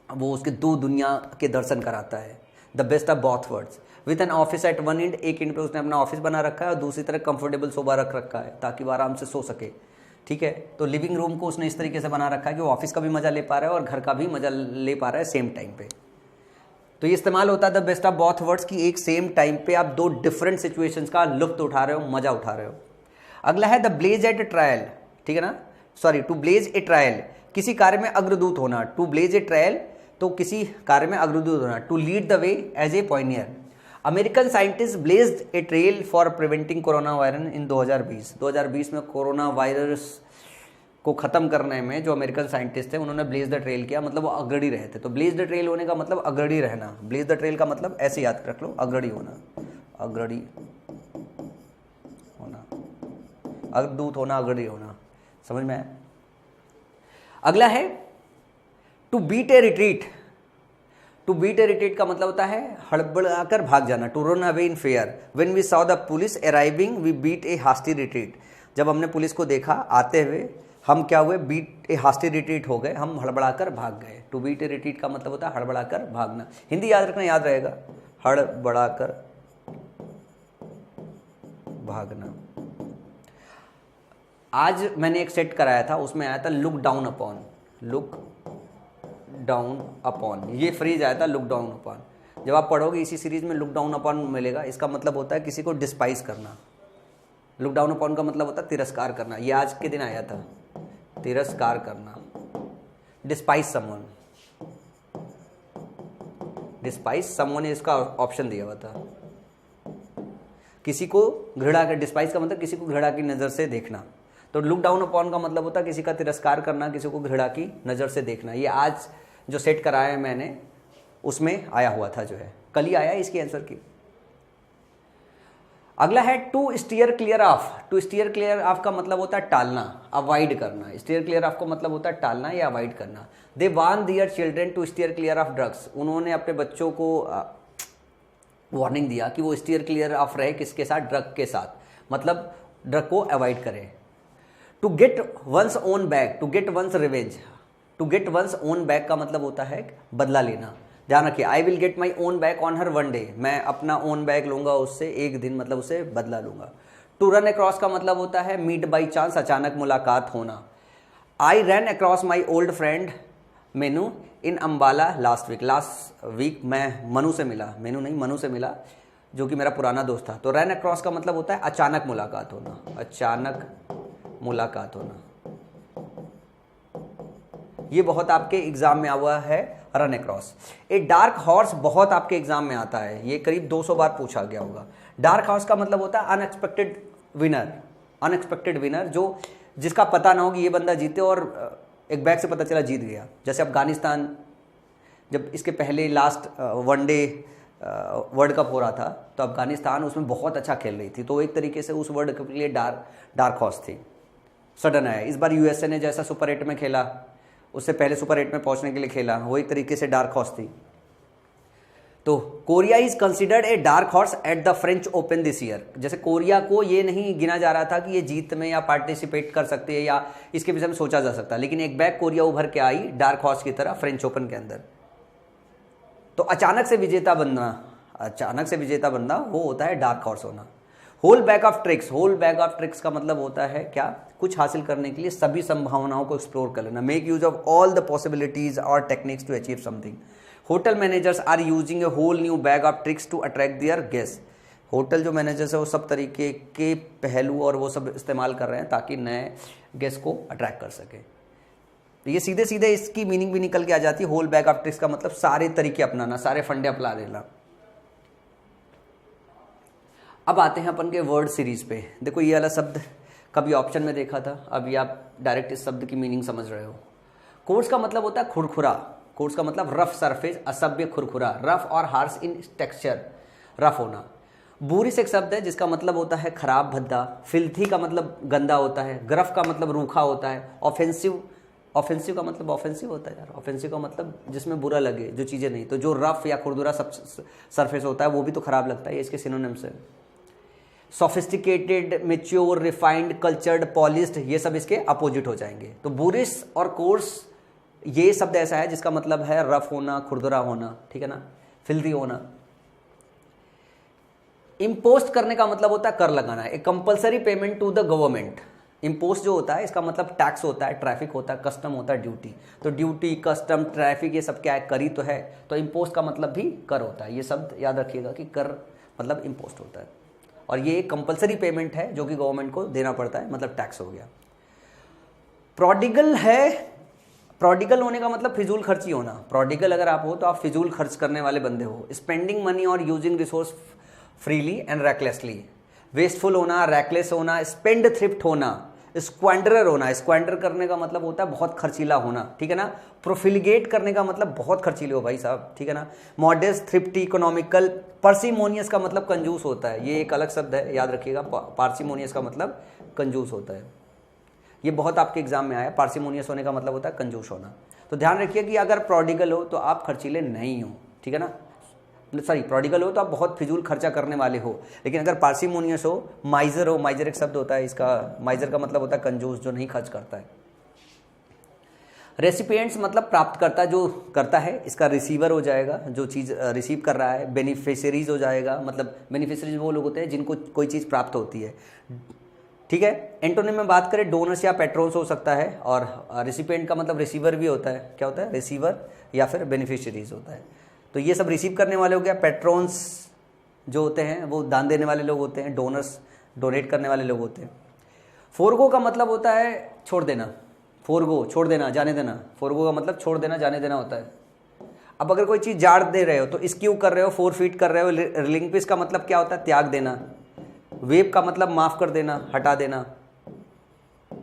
वो उसके दो दुनिया के दर्शन कराता है। The best of both words with an office at one and, एक एंड पे उसने अपना ऑफिस बना रखा है और दूसरी तरफ कंफर्टेबल सोफा रख रखा है ताकि वो आराम से सो सके, ठीक है। तो लिविंग रूम को उसने इस तरीके से बना रखा है कि वो ऑफिस का भी मजा ले पा रहा है और घर का भी मजा ले पा रहा है सेम टाइम पे। तो ये इस्तेमाल होता है the best of both words की एक सेम टाइम पे आप दो डिफरेंट सिचुएशंस का लुत्फ उठा रहे हो, मजा उठा रहे हो। अगला है द ब्लेज एट ट्रायल, ठीक है ना, sorry to blaze a trail, किसी कार्य में अग्रदूत होना। टू ब्लेज ए ट्रायल तो किसी कार्य में अग्रदूत होना। To lead the way as a pioneer, American scientist blazed a trail for preventing corona virus in 2020 में कोरोना वायरस को खत्म करने में जो अमेरिकन साइंटिस्ट थे उन्होंने ब्लेज द ट्रेल किया, मतलब वो अग्रणी रहे थे। तो ब्लेज द ट्रेल होने का मतलब अग्रणी रहना, ब्लेज द ट्रेल का मतलब ऐसे याद रख लो, अग्रणी होना, अग्रणी होना, अग्रदूत होना, अग्रणी होना, समझ में आया। अगला है to beat a retreat. To beat a retreat का मतलब होता है हड़बड़ाकर भाग जाना। To run away in fear, when we saw the police arriving we beat a hasty retreat. जब हमने पुलिस को देखा आते हुए, हम क्या हुए, बीट ए हास्टी रिट्रीट हो गए, हम हड़बड़ाकर भाग गए। टू बीट ए रिट्रीट का मतलब होता है हड़बड़ाकर भागना। हिंदी याद रखना, याद रहेगा, हड़बड़ाकर भागना। आज मैंने एक सेट कराया था, उसमें आया था look down upon, look down upon, ये फ्रेज आया था लुक डाउन अपॉन। जब आप पढ़ोगे इसी सीरीज में लुक डाउन अपॉन मिलेगा, इसका मतलब होता है किसी को डिस्पाइज करना। लुक डाउन अपॉन का मतलब होता है तिरस्कार करना, ये आज के दिन आया था, तिरस्कार करना। डिस्पाइज समवन, डिस्पाइज समवन, इसका ऑप्शन दिया हुआ था। किसी को घृणा कर, डिस्पाइज का मतलब किसी को घृणा की नज़र से देखना। तो लुक डाउन अपॉन का मतलब होता है किसी का तिरस्कार करना, किसी को घृणा की नज़र से देखना। ये आज जो सेट कराया है मैंने, उसमें आया हुआ था, जो है कल ही आया है इसकी आंसर की। अगला है to steer clear of. To steer clear of का मतलब होता है टालना, अवॉइड करना। स्टीयर क्लियर ऑफ का मतलब होता है टालना या अवॉइड करना। They warn their children to steer clear of drugs. उन्होंने अपने बच्चों को वार्निंग दिया कि वो स्टीयर क्लियर ऑफ रहे, किसके साथ, ड्रग के साथ, मतलब ड्रग को अवॉइड करें। To get one's own back, to get one's revenge. To get one's own back का मतलब होता है बदला लेना। ध्यान रखिए, I will get my own back on her one day, मैं अपना ओन बैक लूंगा उससे एक दिन, मतलब उससे बदला लूंगा। टू रन अक्रॉस का मतलब होता है मीट बाई चांस, अचानक मुलाकात होना। I run across my old friend Manu in Ambala last week. Last week मैं मनु से मिला, मेनू नहीं मनु से मिला, जो कि मेरा पुराना दोस्त था। तो रन अक्रॉस का मतलब होता है अचानक मुलाकात होना, अचानक मुलाकात होना। ये बहुत आपके एग्जाम में हुआ है, run across. A dark horse बहुत आपके एग्जाम में आता है, ये करीब 200 बार पूछा गया होगा। डार्क हॉर्स का मतलब होता है अनएक्सपेक्टेड विनर, अनएक्सपेक्टेड विनर, जो जिसका पता ना हो कि ये बंदा जीते और एक बैग से पता चला जीत गया। जैसे अफगानिस्तान, जब इसके पहले लास्ट वनडे वर्ल्ड कप हो रहा था, तो अफगानिस्तान उसमें बहुत अच्छा खेल रही थी, तो एक तरीके से उस वर्ल्ड कप के लिए डार्क हॉर्स थी, सडन आया। इस बार यूएसए ने जैसा सुपर 8 में खेला, उससे पहले सुपर 8 में पहुंचने के लिए खेला, वो एक तरीके से डार्क हॉर्स थी। तो Korea is considered a dark horse at the French open this year. जैसे कोरिया को ये नहीं गिना जा रहा था कि ये जीत में या पार्टिसिपेट कर सकते हैं या इसके विषय में सोचा जा सकता, लेकिन एक बैग कोरिया उभर के आई डार्क हॉर्स की तरह फ्रेंच ओपन के अंदर। तो अचानक से विजेता बनना, अचानक से विजेता बनना वो होता है डार्क हॉर्स होना। Whole bag of tricks, whole bag of tricks का मतलब होता है क्या, कुछ हासिल करने के लिए सभी संभावनाओं को एक्सप्लोर कर लेना। Make use of all the possibilities और techniques to achieve something. Hotel managers are using a whole new bag of tricks to attract their guest. Hotel जो मैनेजर्स है वो सब तरीके के पहलू और वो सब इस्तेमाल कर रहे हैं ताकि नए गेस्ट को अट्रैक्ट कर सके। तो ये सीधे सीधे इसकी मीनिंग भी निकल के आ जाती है। होल बैग ऑफ ट्रिक्स का मतलब सारे तरीके अपनाना, सारे फंडे अपना लेना। अब आते हैं अपन के वर्ड सीरीज पे। देखो ये वाला शब्द कभी ऑप्शन में देखा था, अभी आप डायरेक्ट इस शब्द की मीनिंग समझ रहे हो। कोर्स का मतलब होता है खुरखुरा। कोर्स का मतलब रफ सरफेस, असभ्य, खुरखुरा, रफ और हार्श इन टेक्सचर, रफ होना। बूरिश एक शब्द है जिसका मतलब होता है खराब, भद्दा। फिल्थी का मतलब गंदा होता है। ग्रफ का मतलब रूखा होता है। ऑफेंसिव, ऑफेंसिव का मतलब ऑफेंसिव होता है यार। ऑफेंसिव का मतलब जिसमें बुरा लगे, जो चीज़ें नहीं। तो जो रफ या खुरदुरा सरफेस होता है वो भी तो खराब लगता है, ये इसके सिनोनिम्स है। Sophisticated, mature, refined, cultured, polished, ये सब इसके अपोजिट हो जाएंगे। तो बुरिश और कोर्स ये शब्द ऐसा है जिसका मतलब है रफ होना, खुरदुरा होना, ठीक है ना, फिल्दी होना। इम्पोस्ट करने का मतलब होता है कर लगाना, a compulsory payment to the government. Impost जो होता है इसका मतलब टैक्स होता है, ट्रैफिक होता है, कस्टम होता है, ड्यूटी। तो ड्यूटी, कस्टम, ट्रैफिक ये सब क्या है, करी तो है। तो इम्पोस्ट का मतलब भी कर होता है। ये शब्द याद रखिएगा कि कर मतलब इम्पोस्ट होता है, और ये एक कंपल्सरी पेमेंट है जो कि गवर्नमेंट को देना पड़ता है, मतलब टैक्स हो गया। प्रोडिगल है, प्रोडिगल होने का मतलब फिजूल खर्ची होना। प्रोडिगल अगर आप हो तो आप फिजूल खर्च करने वाले बंदे हो। स्पेंडिंग मनी और using resource freely and recklessly. Wasteful होना, रैकलेस होना, स्पेंड थ्रिफ्ट होना, स्क्वांडरर होना। स्क्वांडर करने का मतलब होता है बहुत खर्चीला होना, ठीक है ना। प्रोफिलिगेट करने का मतलब बहुत खर्चीले हो भाई साहब, ठीक है ना। Modest, thrifty, economical. पार्सिमोनियस का मतलब कंजूस होता है, ये एक अलग शब्द है, याद रखिएगा। पार्सिमोनियस का मतलब कंजूस होता है, ये बहुत आपके एग्जाम में आया। पार्सिमोनियस होने का मतलब होता है कंजूस होना। तो ध्यान रखिए कि अगर प्रोडिगल हो तो आप खर्चीले नहीं हो, ठीक है ना। सॉरी प्रोडिगल हो तो आप बहुत फिजूल खर्चा करने वाले हो, लेकिन अगर पार्सिमोनियस हो, माइजर एक शब्द होता है इसका, माइजर का मतलब होता है कंजूस, जो नहीं खर्च करता है। रेसिपिएंट्स मतलब प्राप्त करता, जो करता है, इसका रिसीवर हो जाएगा, जो चीज़ रिसीव कर रहा है। बेनिफिशरीज हो जाएगा, मतलब बेनिफिशरीज वो लोग होते हैं जिनको कोई चीज़ प्राप्त होती है, ठीक है। एंटोनिम में बात करें, डोनर्स या पेट्रोन्स हो सकता है, और रिसिपिएंट का मतलब रिसीवर भी होता है। क्या होता है? रिसीवर या फिर बेनिफिशरीज होता है। तो ये सब रिसीव करने वाले हो गया। पेट्रोन्स जो होते हैं वो दान देने वाले लोग होते हैं, डोनर्स डोनेट करने वाले लोग होते हैं। फोरगो का मतलब होता है छोड़ देना, फोरगो छोड़ देना, जाने देना। फोरगो का मतलब छोड़ देना, जाने देना होता है। अब अगर कोई चीज़ जाड़ दे रहे हो तो स्क्यू कर रहे हो, फोरफीट कर रहे हो। रिलिंक्विश का मतलब क्या होता है? त्याग देना। वेव का मतलब माफ़ कर देना, हटा देना,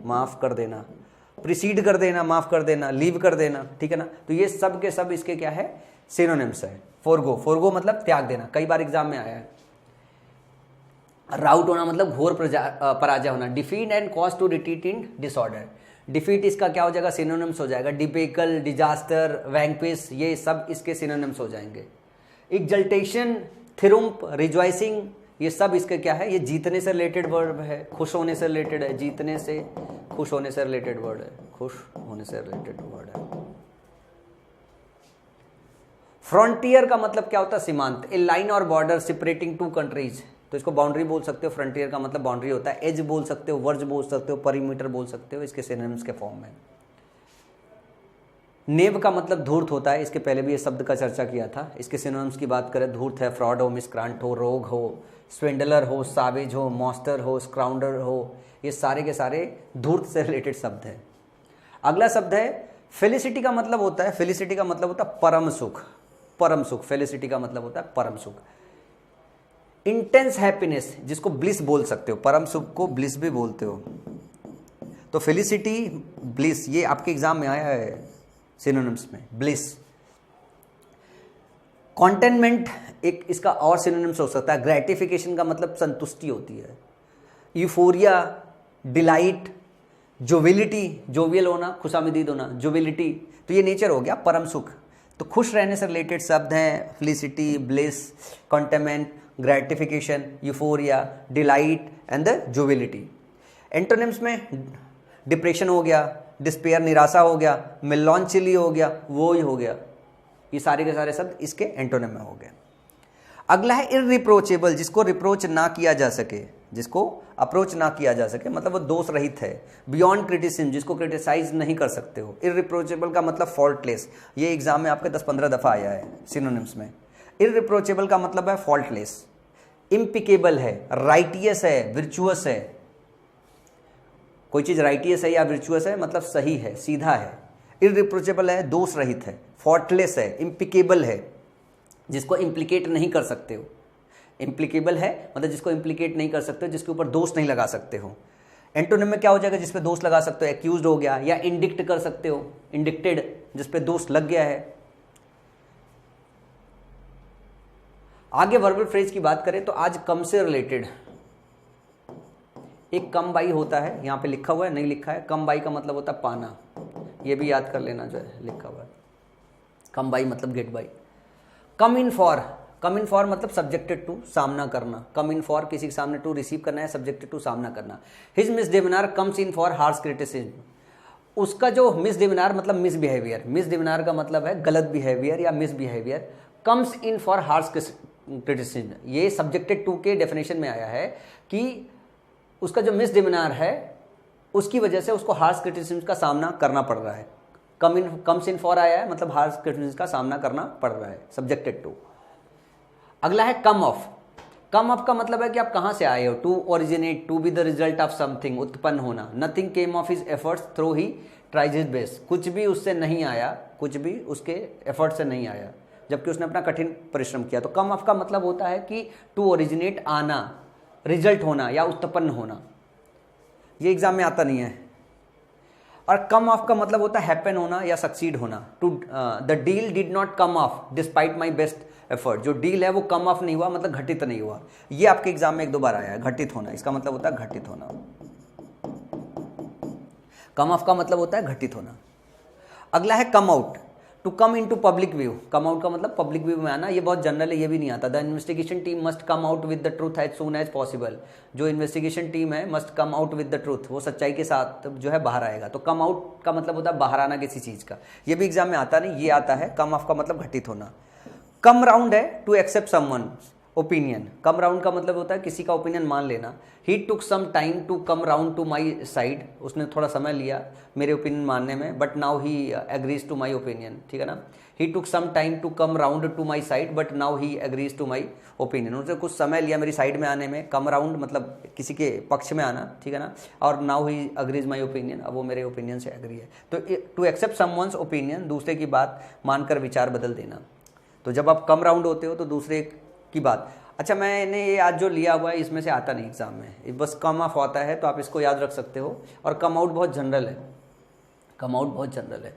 माफ़ कर देना। प्रिसीड कर देना, माफ़ कर देना, लीव कर देना, ठीक है ना। तो ये सब के सब इसके क्या है? सिनोनिम्स है। फोरगो मतलब त्याग देना, कई बार एग्जाम में आया है। राउट होना मतलब घोर पराजय होना। Defeat and cause to retreat in disorder. Defeat इसका क्या हो जाएगा? सिनोनिम्स हो जाएगा। डिबेकल, डिजास्टर, वैंक्विश, ये सब इसके सिनोनिम्स हो जाएंगे। एक्सल्टेशन, थिरुम्प, रिजॉइसिंग, ये सब इसके क्या है? ये जीतने से रिलेटेड वर्ड है, खुश होने से रिलेटेड है। जीतने से, खुश होने से रिलेटेड वर्ड है, खुश होने से रिलेटेड वर्ड है। फ्रंटियर का मतलब क्या होता है? सीमांत। ए लाइन और बॉर्डर सेपरेटिंग टू कंट्रीज, तो इसको बाउंड्री बोल सकते हो। फ्रंटियर का मतलब बाउंड्री होता है। एज बोल सकते हो, वर्ज बोल सकते हो, परिमीटर बोल सकते हो, इसके सिनोनिम्स के फॉर्म में। नेव का मतलब धूर्त होता है, इसके पहले भी ये शब्द का चर्चा किया था। इसके सिनोनिम्स की बात करें, धूर्त है, फ्रॉड हो, मिसक्रांट हो, रोग हो, स्वेंडलर हो, सावेज हो, मॉस्टर हो, स्क्राउंडर हो, ये सारे के सारे धूर्त से रिलेटेड शब्द हैं। अगला शब्द है फेलिसिटी का मतलब होता है, फेलिसिटी का मतलब होता है परम सुख, परम सुख। फेलिसिटी का मतलब होता है परम सुख। इंटेंस हैप्पीनेस, जिसको ब्लिस बोल सकते हो, परम सुख को ब्लिस भी बोलते हो। तो फेलिसिटी, ब्लिस, ये आपके एग्जाम में आया है सिनोनिम्स में, ब्लिस। कॉन्टेनमेंट एक इसका और सिनोनिम्स हो सकता है। ग्रेटिफिकेशन का मतलब संतुष्टि होती है। यूफोरिया, डिलाइट, जोविलिटी, जोवियल होना, खुशामदीद होना, जोविलिटी, तो ये नेचर हो गया परम सुख। तो खुश रहने से रिलेटेड शब्द हैं felicity, bliss, contentment, gratification, euphoria, delight and the joviality. Antonyms में डिप्रेशन हो गया, डिस्पेयर निराशा हो गया, मेलॉन्चिली हो गया, वो ही हो गया। ये सारे के सारे शब्द इसके एंटोनिम में हो गए। अगला है इररिप्रोचेबल, जिसको रिप्रोच ना किया जा सके, जिसको अप्रोच ना किया जा सके, मतलब वो दोष रहित है। बियॉन्ड क्रिटिसिज्म, जिसको क्रिटिसाइज नहीं कर सकते हो। इररिप्रोचेबल का मतलब फॉल्टलेस, ये एग्जाम में आपके 10-15 दफा आया है सिनोनिम्स में। इररिप्रोचेबल का मतलब है फॉल्टलेस। इम्पिकेबल है, राइटियस है, विर्चुअस है। कोई चीज राइटियस है या विर्चुअस है मतलब सही है, सीधा है। इररिप्रोचेबल है, दोष रहित है। फॉल्टलेस है, इम्पिकेबल है, जिसको इम्प्लीकेट नहीं कर सकते हो। इम्प्लीकेबल है मतलब जिसको इम्प्लीकेट नहीं कर सकते हो, जिसके ऊपर दोष नहीं लगा सकते हो। एंटोनिम में क्या हो जाएगा? जिसपे दोष लगा सकते हो, एक्यूज्ड हो गया, या इंडिक्ट कर सकते हो, इंडिक्टेड, जिसपे दोष लग गया है। आगे वर्बल फ्रेज की बात करें तो आज कम से रिलेटेड एक कम बाई होता है, यहां पे लिखा हुआ है, नहीं लिखा है। कम बाई का मतलब होता है पाना, ये भी याद कर लेना जो है लिखा हुआ है। कम बाई मतलब get by. Come in for, come in for मतलब सब्जेक्टेड टू, सामना करना। कम इन फॉर किसी के सामने टू रिसीव करना है, सब्जेक्टेड टू सामना करना। His misdemeanour comes in for harsh criticism, उसका जो मिसडिमिनार मतलब मिसबिहेवियर, मिसडिमिनार का मतलब है गलत बिहेवियर या misbehaviour. Comes in for harsh criticism, ये सब्जेक्टेड टू के डेफिनेशन में आया है कि उसका जो मिसडिमिनार है उसकी वजह से उसको हार्श क्रिटिसिज्म का सामना करना पड़ रहा है। कम्स इन फॉर आया है मतलब हार्श क्रिटिसिज्म का सामना करना पड़ रहा है, सब्जेक्टेड टू। अगला है कम ऑफ। कम ऑफ का मतलब है कि आप कहां से आए हो। To originate, to be the result of something, उत्पन्न होना। Nothing came of his efforts though he tries his best, कुछ भी उससे नहीं आया, कुछ भी उसके एफर्ट से नहीं आया, जबकि उसने अपना कठिन परिश्रम किया। तो कम ऑफ का मतलब होता है कि टू ओरिजिनेट, आना, रिजल्ट होना या उत्पन्न होना। ये एग्जाम में आता नहीं है। और कम ऑफ का मतलब होता है हैपन होना या सक्सीड होना। To the deal did not come off despite my best effort, जो डील है वो कम ऑफ नहीं हुआ मतलब घटित नहीं हुआ। ये आपके एग्जाम में 1-2 बार आया है, घटित होना, इसका मतलब होता है घटित होना। कम ऑफ का मतलब होता है घटित होना। अगला है come out. To come into public view, come out का मतलब पब्लिक व्यू में आना, ये बहुत जनरल है, ये भी नहीं आता। The investigation team must come out with the truth as soon as possible, जो इन्वेस्टिगेशन टीम है must come out with the truth, वो सच्चाई के साथ जो है बाहर आएगा। तो कम आउट का मतलब होता है बाहर आना किसी चीज़ का, ये भी एग्जाम में आता नहीं, ये आता है। कम ऑफ का मतलब घटित होना। कम राउंड है to accept someone opinion, come round का मतलब होता है किसी का ओपिनियन मान लेना। He took some time to come round to my side, उसने थोड़ा समय लिया मेरे ओपिनियन मानने में, but now he agrees to my opinion, ठीक है ना। He took some time to come round to my side but now he agrees to my opinion, उसने कुछ समय लिया मेरी साइड में आने में, कम राउंड मतलब किसी के पक्ष में आना, ठीक है ना। और now he agrees my opinion, अब वो मेरे ओपिनियन से एग्री है। तो टू एक्सेप्ट समवन्स ओपिनियन, दूसरे की बात मानकर विचार बदल देना। तो जब आप कम राउंड होते हो तो दूसरे की बात, अच्छा मैंने ये आज जो लिया हुआ है इसमें से आता नहीं एग्जाम में, बस कम ऑफ आता है, तो आप इसको याद रख सकते हो। और कम आउट बहुत जनरल है, कम आउट बहुत जनरल है।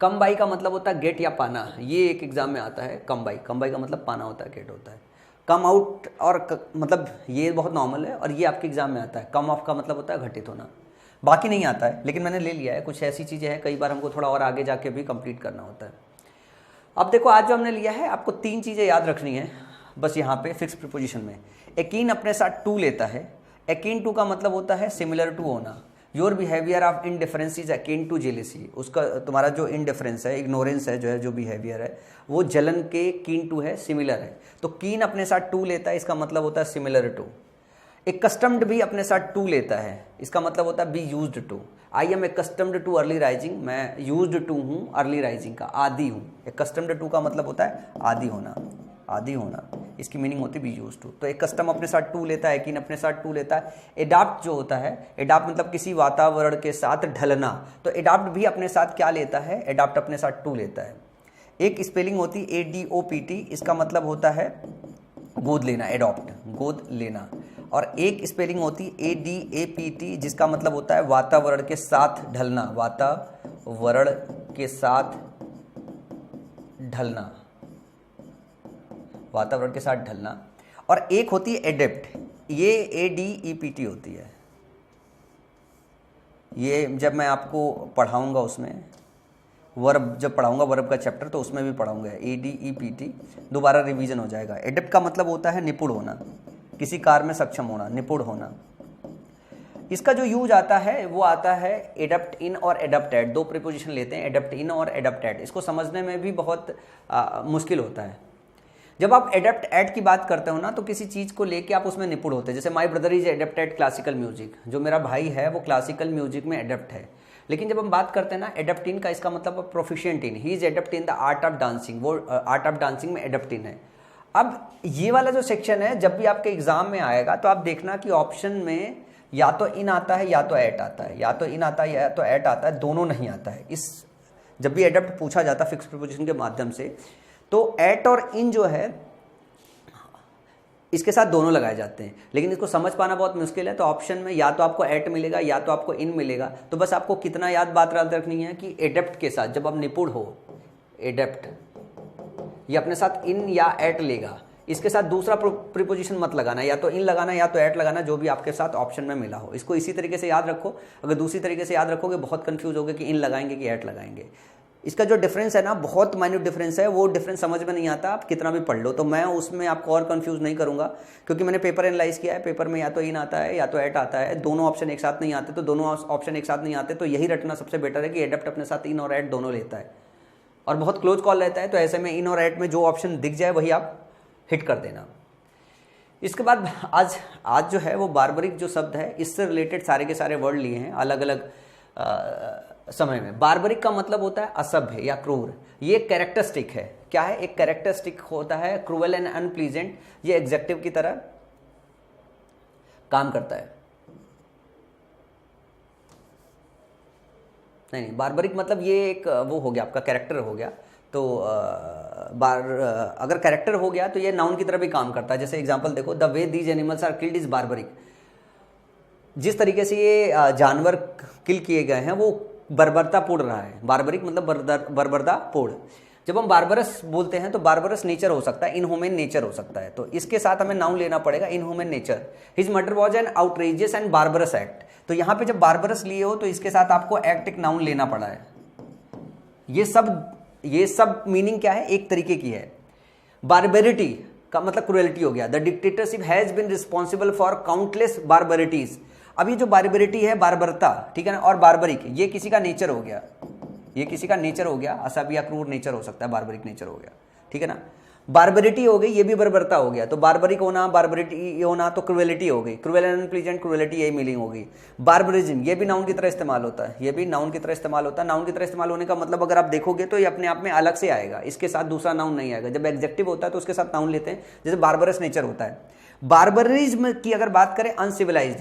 कम बाई का मतलब होता है गेट या पाना, ये एक एग्जाम में आता है। कम बाई का मतलब पाना होता है, गेट होता है। कम आउट और मतलब ये बहुत नॉर्मल है, और ये आपके एग्जाम में आता है। कम ऑफ का मतलब होता है घटित होना, बाकी नहीं आता है, लेकिन मैंने ले लिया है। कुछ ऐसी चीज़ें हैं कई बार हमको थोड़ा और आगे जाके भी कंप्लीट करना होता है। अब देखो आज जो हमने लिया है, आपको 3 चीज़ें याद रखनी है बस यहाँ पे फिक्स प्रीपोजिशन में। एकीन अपने साथ टू लेता है, एकीन टू का मतलब होता है सिमिलर टू होना। Your behaviour of indifference is akin to jealousy, उसका तुम्हारा जो इनडिफरेंस है, इग्नोरेंस है, जो है जो बिहेवियर है वो जलन के कीन टू है, सिमिलर है। तो कीन अपने साथ टू लेता है, इसका मतलब होता है सिमिलर टू। एक कस्टम्ड भी अपने साथ टू लेता है, इसका मतलब होता है be used to. I am accustomed to early rising, मैं यूज्ड टू हूँ अर्ली राइजिंग का, आदी हूँ। एकस्टम्ड टू का मतलब होता है आदी होना, आदी होना, इसकी मीनिंग होती है बी यूज्ड टू। तो एक कस्टम अपने साथ टू लेता है, कीन अपने साथ टू लेता है। एडाप्ट जो होता है, एडाप्ट मतलब किसी वातावरण के साथ ढलना, तो एडाप्ट भी अपने साथ क्या लेता है, एडाप्ट अपने साथ टू लेता है। एक स्पेलिंग होती है ADOPT, इसका मतलब होता है गोद लेना, एडॉप्ट, गोद लेना। और एक स्पेलिंग होती है ADAPT, जिसका मतलब होता है वातावरण के साथ ढलना, वातावरण के साथ ढलना, वातावरण के साथ ढलना। और एक होती है एडेप्ट, ये ADEPT होती है। ये जब मैं आपको पढ़ाऊंगा उसमें वर्ब, जब पढ़ाऊंगा वर्ब का चैप्टर, तो उसमें भी पढ़ाऊंगा ADEPT, दोबारा रिवीजन हो जाएगा। एडेप्ट का मतलब होता है निपुण होना, किसी कार्य में सक्षम होना, निपुण होना। इसका जो यूज आता है वो आता है एडप्ट इन और एडप्ट एट, 2 प्रीपोजिशन लेते हैं, एडप्ट इन और एडप्ट एट। इसको समझने में भी बहुत मुश्किल होता है। जब आप एडप्ट एट की बात करते हो ना, तो किसी चीज़ को लेके आप उसमें निपुण होते हैं। जैसे my brother is adept at classical music, जो मेरा भाई है वो क्लासिकल म्यूजिक में एडप्ट है। लेकिन जब हम बात करते हैं ना एडप्ट इन का, इसका मतलब proficient in, he is adept in the art of dancing, वो आर्ट ऑफ डांसिंग में एडप्ट इन है। अब ये वाला जो सेक्शन है, जब भी आपके एग्जाम में आएगा तो आप देखना कि ऑप्शन में या तो इन आता है या तो एट आता है, या तो इन आता है या तो एट आता है, दोनों नहीं आता है। इस जब भी एडप्ट पूछा जाता है फिक्स प्रीपोजिशन के माध्यम से, तो एट और इन जो है इसके साथ दोनों लगाए जाते हैं, लेकिन इसको समझ पाना बहुत मुश्किल है। तो ऑप्शन में या तो आपको एट मिलेगा या तो आपको इन मिलेगा। तो बस आपको कितना बात याद रखनी है कि एडेप्ट के साथ जब आप निपुण हो, एडेप्ट ये अपने साथ इन या एट लेगा, इसके साथ दूसरा प्रीपोजिशन मत लगाना, या तो इन लगाना या तो एट लगाना, जो भी आपके साथ ऑप्शन में मिला हो। इसको इसी तरीके से याद रखो। अगर दूसरी तरीके से याद रखोगे बहुत कंफ्यूज होगे कि इन लगाएंगे कि एट लगाएंगे। इसका जो डिफरेंस है ना, बहुत माइन्यूट डिफरेंस है, वो डिफरेंस समझ में नहीं आता, आप कितना भी पढ़ लो। तो मैं उसमें आपको और कंफ्यूज नहीं करूंगा, क्योंकि मैंने पेपर एनालाइज किया है। पेपर में या तो इन आता है या तो एट आता है, दोनों ऑप्शन एक साथ नहीं आते। तो दोनों ऑप्शन एक साथ नहीं आते तो यही रटना सबसे बेटर है कि एडप्ट अपने साथ इन और एट दोनों लेता है, और बहुत क्लोज कॉल रहता है। तो ऐसे में इन और एट में जो ऑप्शन दिख जाए वही आप हिट कर देना। इसके बाद आज जो है वो बार्बरिक जो शब्द है, इससे रिलेटेड सारे के सारे वर्ड लिए हैं अलग अलग समय में। बार्बरिक का मतलब होता है असभ्य या क्रूर। ये एक कैरेक्टरिस्टिक है। क्या है? एक कैरेक्टरिस्टिक होता है, क्रूअल एंड अनप्लीजेंट। ये एग्जेक्टिव की तरह काम करता है। नहीं, बार्बरिक मतलब ये एक वो हो गया, आपका कैरेक्टर हो गया। तो अगर कैरेक्टर हो गया तो ये नाउन की तरह भी काम करता है। जैसे एग्जांपल देखो, the way these animals are killed is barbaric. जिस तरीके से ये जानवर किल किए गए हैं वो बर्बरतापूर्ण रहा है। बार्बरिक मतलब बर्बरतापूर्ण। जब हम बार्बरस बोलते हैं तो बार्बरस नेचर हो सकता है, इनह्यूमन नेचर हो सकता है। तो इसके साथ हमें नाउन लेना पड़ेगा, inhuman nature. His murder was an outrageous and बार्बरस act. तो यहाँ पे जब बार्बरस लिए हो तो इसके साथ आपको एक्ट एक नाउन लेना पड़ा है। ये सब ये सब मीनिंग क्या है, एक तरीके की है। बारबेरिटी का मतलब क्रुएलिटी हो गया। The dictatorship has been responsible for countless barbarities. अब ये जो बारबेरिटी है, बारबरता, ठीक है ना, और बारबरिक, ये किसी का नेचर हो गया, ये किसी का नेचर हो गया, असभ्य या क्रूर नेचर हो सकता है, बारबरिक नेचर हो गया, ठीक है ना। बारबरिटी हो गई, ये भी बर्बरता हो गया, तो बारबरिक होना, बारबरिटी होना तो क्रुएलिटी हो गई, क्रुएल एंड अनप्लीजेंट, क्रुएलिटी यही मीनिंग हो गई। बारबरिज्म, ये भी नाउन की तरह इस्तेमाल होता है, ये भी नाउन की तरह इस्तेमाल होता है। नाउन की तरह इस्तेमाल होने का मतलब अगर आप देखोगे तो ये अपने आप में अलग से आएगा, इसके साथ दूसरा नाउन नहीं आएगा। जब एग्जेक्टिव होता है तो उसके साथ नाउन लेते हैं, जैसे बारबरस नेचर होता है। बारबरिज्म की अगर बात करें, uncivilised,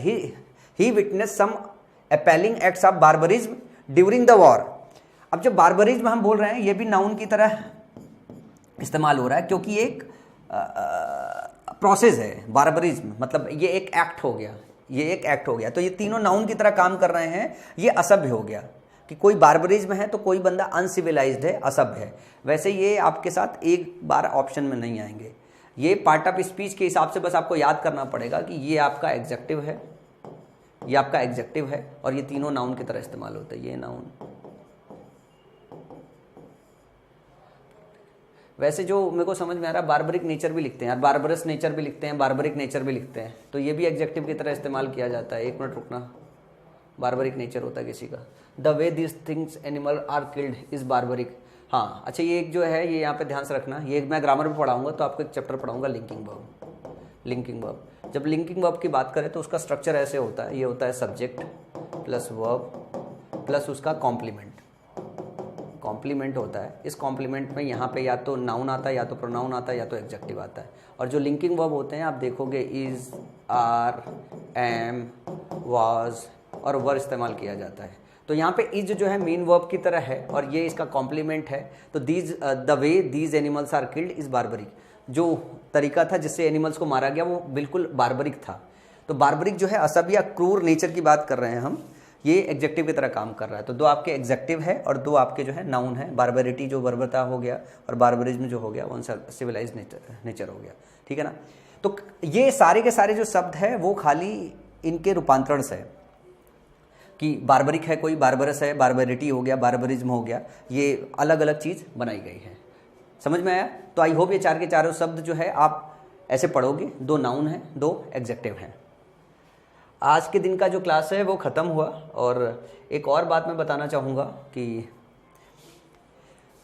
he witness some appalling acts of barbarism during the war. अब जब बारबरिज्म हम बोल रहे हैं, ये भी नाउन की तरह इस्तेमाल हो रहा है, क्योंकि एक प्रोसेस है बारबरिज्म, मतलब ये एक एक्ट हो गया, ये एक एक्ट हो गया। तो ये तीनों नाउन की तरह काम कर रहे हैं। ये असभ्य हो गया कि कोई बारबरिज्म है तो कोई बंदा अनसिविलाइज्ड है, असभ्य है। वैसे ये आपके साथ एक बार ऑप्शन में नहीं आएंगे। ये पार्ट ऑफ स्पीच के हिसाब से बस आपको याद करना पड़ेगा कि ये आपका एग्जेक्टिव है, ये आपका एग्जेक्टिव है, और ये तीनों नाउन की तरह इस्तेमाल होते हैं। ये नाउन, वैसे जो मेरे को समझ में आ रहा है, बारबरिक नेचर भी लिखते हैं यार, बारबरस नेचर भी लिखते हैं, बारबरिक नेचर भी लिखते हैं, तो ये भी एग्जेक्टिव की तरह इस्तेमाल किया जाता है। एक मिनट रुकना, बारबरिक नेचर होता है किसी का। The way this things animal are killed is barbaric. हाँ अच्छा, ये एक जो है, ये यहाँ पे ध्यान से रखना, ये मैं ग्रामर में पढ़ाऊंगा, तो आपको एक चैप्टर पढ़ाऊंगा लिंकिंग वर्ब। लिंकिंग वर्ब, जब लिंकिंग वर्ब की बात करें तो उसका स्ट्रक्चर ऐसे होता है, ये होता है सब्जेक्ट प्लस वर्ब प्लस उसका कॉम्प्लीमेंट। कॉम्प्लीमेंट होता है, इस कॉम्प्लीमेंट में यहाँ पे या तो नाउन आता है, या तो प्रोनाउन आता है, या तो एग्जेक्टिव आता है। और जो लिंकिंग वर्ब होते हैं आप देखोगे, इज, आर, एम, वाज और वर इस्तेमाल किया जाता है। तो यहाँ पे इज जो है मेन वर्ब की तरह है, और ये इसका कॉम्प्लीमेंट है। तो these, the way these animals are killed is barbaric. जो तरीका था जिससे एनिमल्स को मारा गया वो बिल्कुल बारबरिक था। तो बारबरिक जो है असभ्य या क्रूर नेचर की बात कर रहे हैं हम, ये एग्जेक्टिव की तरह काम कर रहा है। तो दो आपके एग्जेक्टिव है और दो आपके जो है नाउन है। बारबरिटी जो बर्बरता हो गया, और बारबरिज्म जो हो गया वो सिविलाइज नेचर हो गया, ठीक है ना। तो ये सारे के सारे जो शब्द है वो खाली इनके रूपांतरण से है कि बारबरिक है कोई, बारबरस है, बारबरिटी हो गया, बारबरिज्म हो गया, ये अलग अलग चीज़ बनाई गई है। समझ में आया? तो आई होप ये चार के चारों शब्द जो है आप ऐसे पढ़ोगे, दो नाउन है, दो एग्जेक्टिव हैं। आज के दिन का जो क्लास है वो ख़त्म हुआ। और एक और बात मैं बताना चाहूँगा कि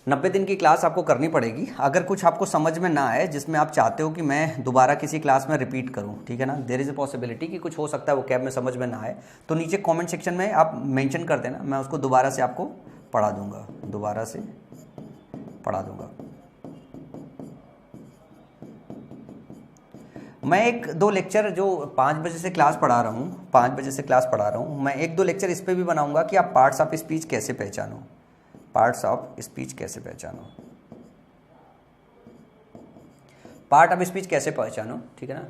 90 दिन की क्लास आपको करनी पड़ेगी। अगर कुछ आपको समझ में ना आए जिसमें आप चाहते हो कि मैं दोबारा किसी क्लास में रिपीट करूं, ठीक है ना, देयर इज़ अ पॉसिबिलिटी कि कुछ हो सकता है वो कैब में समझ में ना आए, तो नीचे कमेंट सेक्शन में आप मेंशन कर देना, मैं उसको दोबारा से आपको पढ़ा दूंगा, दोबारा से पढ़ा दूंगा। मैं एक दो लेक्चर जो 5 बजे से क्लास पढ़ा रहा हूँ, 5 बजे से क्लास पढ़ा रहा हूँ, मैं एक दो लेक्चर इस पर भी बनाऊंगा कि आप पार्ट्स ऑफ स्पीच कैसे पहचानो, पार्ट्स ऑफ स्पीच कैसे पहचानो, पार्ट ऑफ स्पीच कैसे पहचानो, ठीक है ना।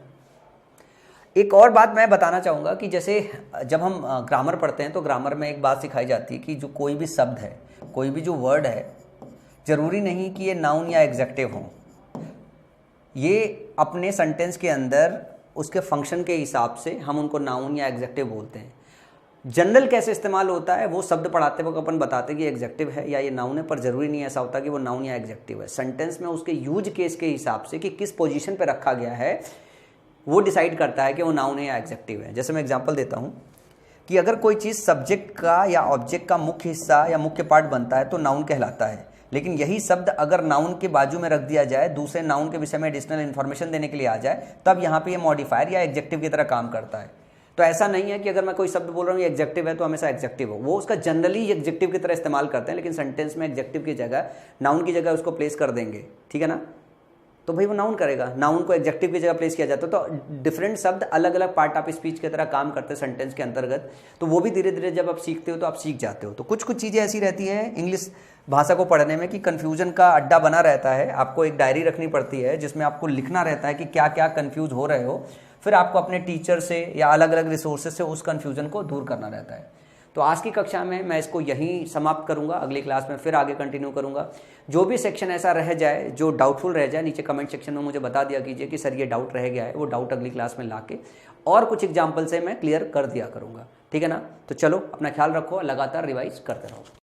एक और बात मैं बताना चाहूँगा कि जैसे जब हम ग्रामर पढ़ते हैं तो ग्रामर में एक बात सिखाई जाती है कि जो कोई भी शब्द है, कोई भी जो वर्ड है, जरूरी नहीं कि ये नाउन या एग्जेक्टिव हो, ये अपने सेंटेंस के अंदर उसके फंक्शन के हिसाब से हम उनको नाउन या एग्जेक्टिव बोलते हैं। जनरल कैसे इस्तेमाल होता है वो शब्द पढ़ाते वक्त अपन बताते हैं कि एग्जेक्टिव है या ये नाउन है, पर जरूरी नहीं ऐसा होता कि वो नाउन या एग्जेक्टिव है। सेंटेंस में उसके यूज केस के हिसाब से कि किस पोजीशन पे रखा गया है वो डिसाइड करता है कि वो नाउन है या एग्जेक्टिव है। जैसे मैं एग्जांपल देता हूँ कि अगर कोई चीज़ सब्जेक्ट का या ऑब्जेक्ट का मुख्य हिस्सा या मुख्य पार्ट बनता है तो नाउन कहलाता है, लेकिन यही शब्द अगर नाउन के बाजू में रख दिया जाए, दूसरे नाउन के विषय में एडिशनल इन्फॉर्मेशन देने के लिए आ जाए, तब यहाँ पे ये मॉडिफायर या एग्जेक्टिव की तरह काम करता है। तो ऐसा नहीं है कि अगर मैं कोई शब्द बोल रहा हूँ ये एग्जेक्टिव है तो हमेशा एग्जेक्टिव हो, वो उसका जनरली एग्जेक्टिव की तरह इस्तेमाल करते हैं, लेकिन सेंटेंस में एग्जेक्टिव की जगह नाउन की जगह उसको प्लेस कर देंगे, ठीक है ना। तो भाई वो नाउन करेगा, नाउन को एग्जेक्टिव की जगह प्लेस किया जाता है। तो डिफरेंट शब्द अलग अलग पार्ट ऑफ स्पीच की तरह काम करते हैं सेंटेंस के अंतर्गत। तो वो भी धीरे धीरे जब आप सीखते हो तो आप सीख जाते हो। तो कुछ कुछ चीज़ें ऐसी रहती हैं इंग्लिश भाषा को पढ़ने में कि कन्फ्यूजन का अड्डा बना रहता है। आपको एक डायरी रखनी पड़ती है जिसमें आपको लिखना रहता है कि क्या क्या कन्फ्यूज हो रहे हो, फिर आपको अपने टीचर से या अलग अलग रिसोर्सेज से उस कन्फ्यूजन को दूर करना रहता है। तो आज की कक्षा में मैं इसको यहीं समाप्त करूंगा, अगली क्लास में फिर आगे कंटिन्यू करूंगा। जो भी सेक्शन ऐसा रह जाए जो डाउटफुल रह जाए, नीचे कमेंट सेक्शन में मुझे बता दिया कीजिए कि सर ये डाउट रह गया है, वो डाउट अगली क्लास में लाके और कुछ एग्जाम्पल से मैं क्लियर कर दिया करूंगा, ठीक है ना। तो चलो अपना ख्याल रखो, लगातार रिवाइज करते रहो।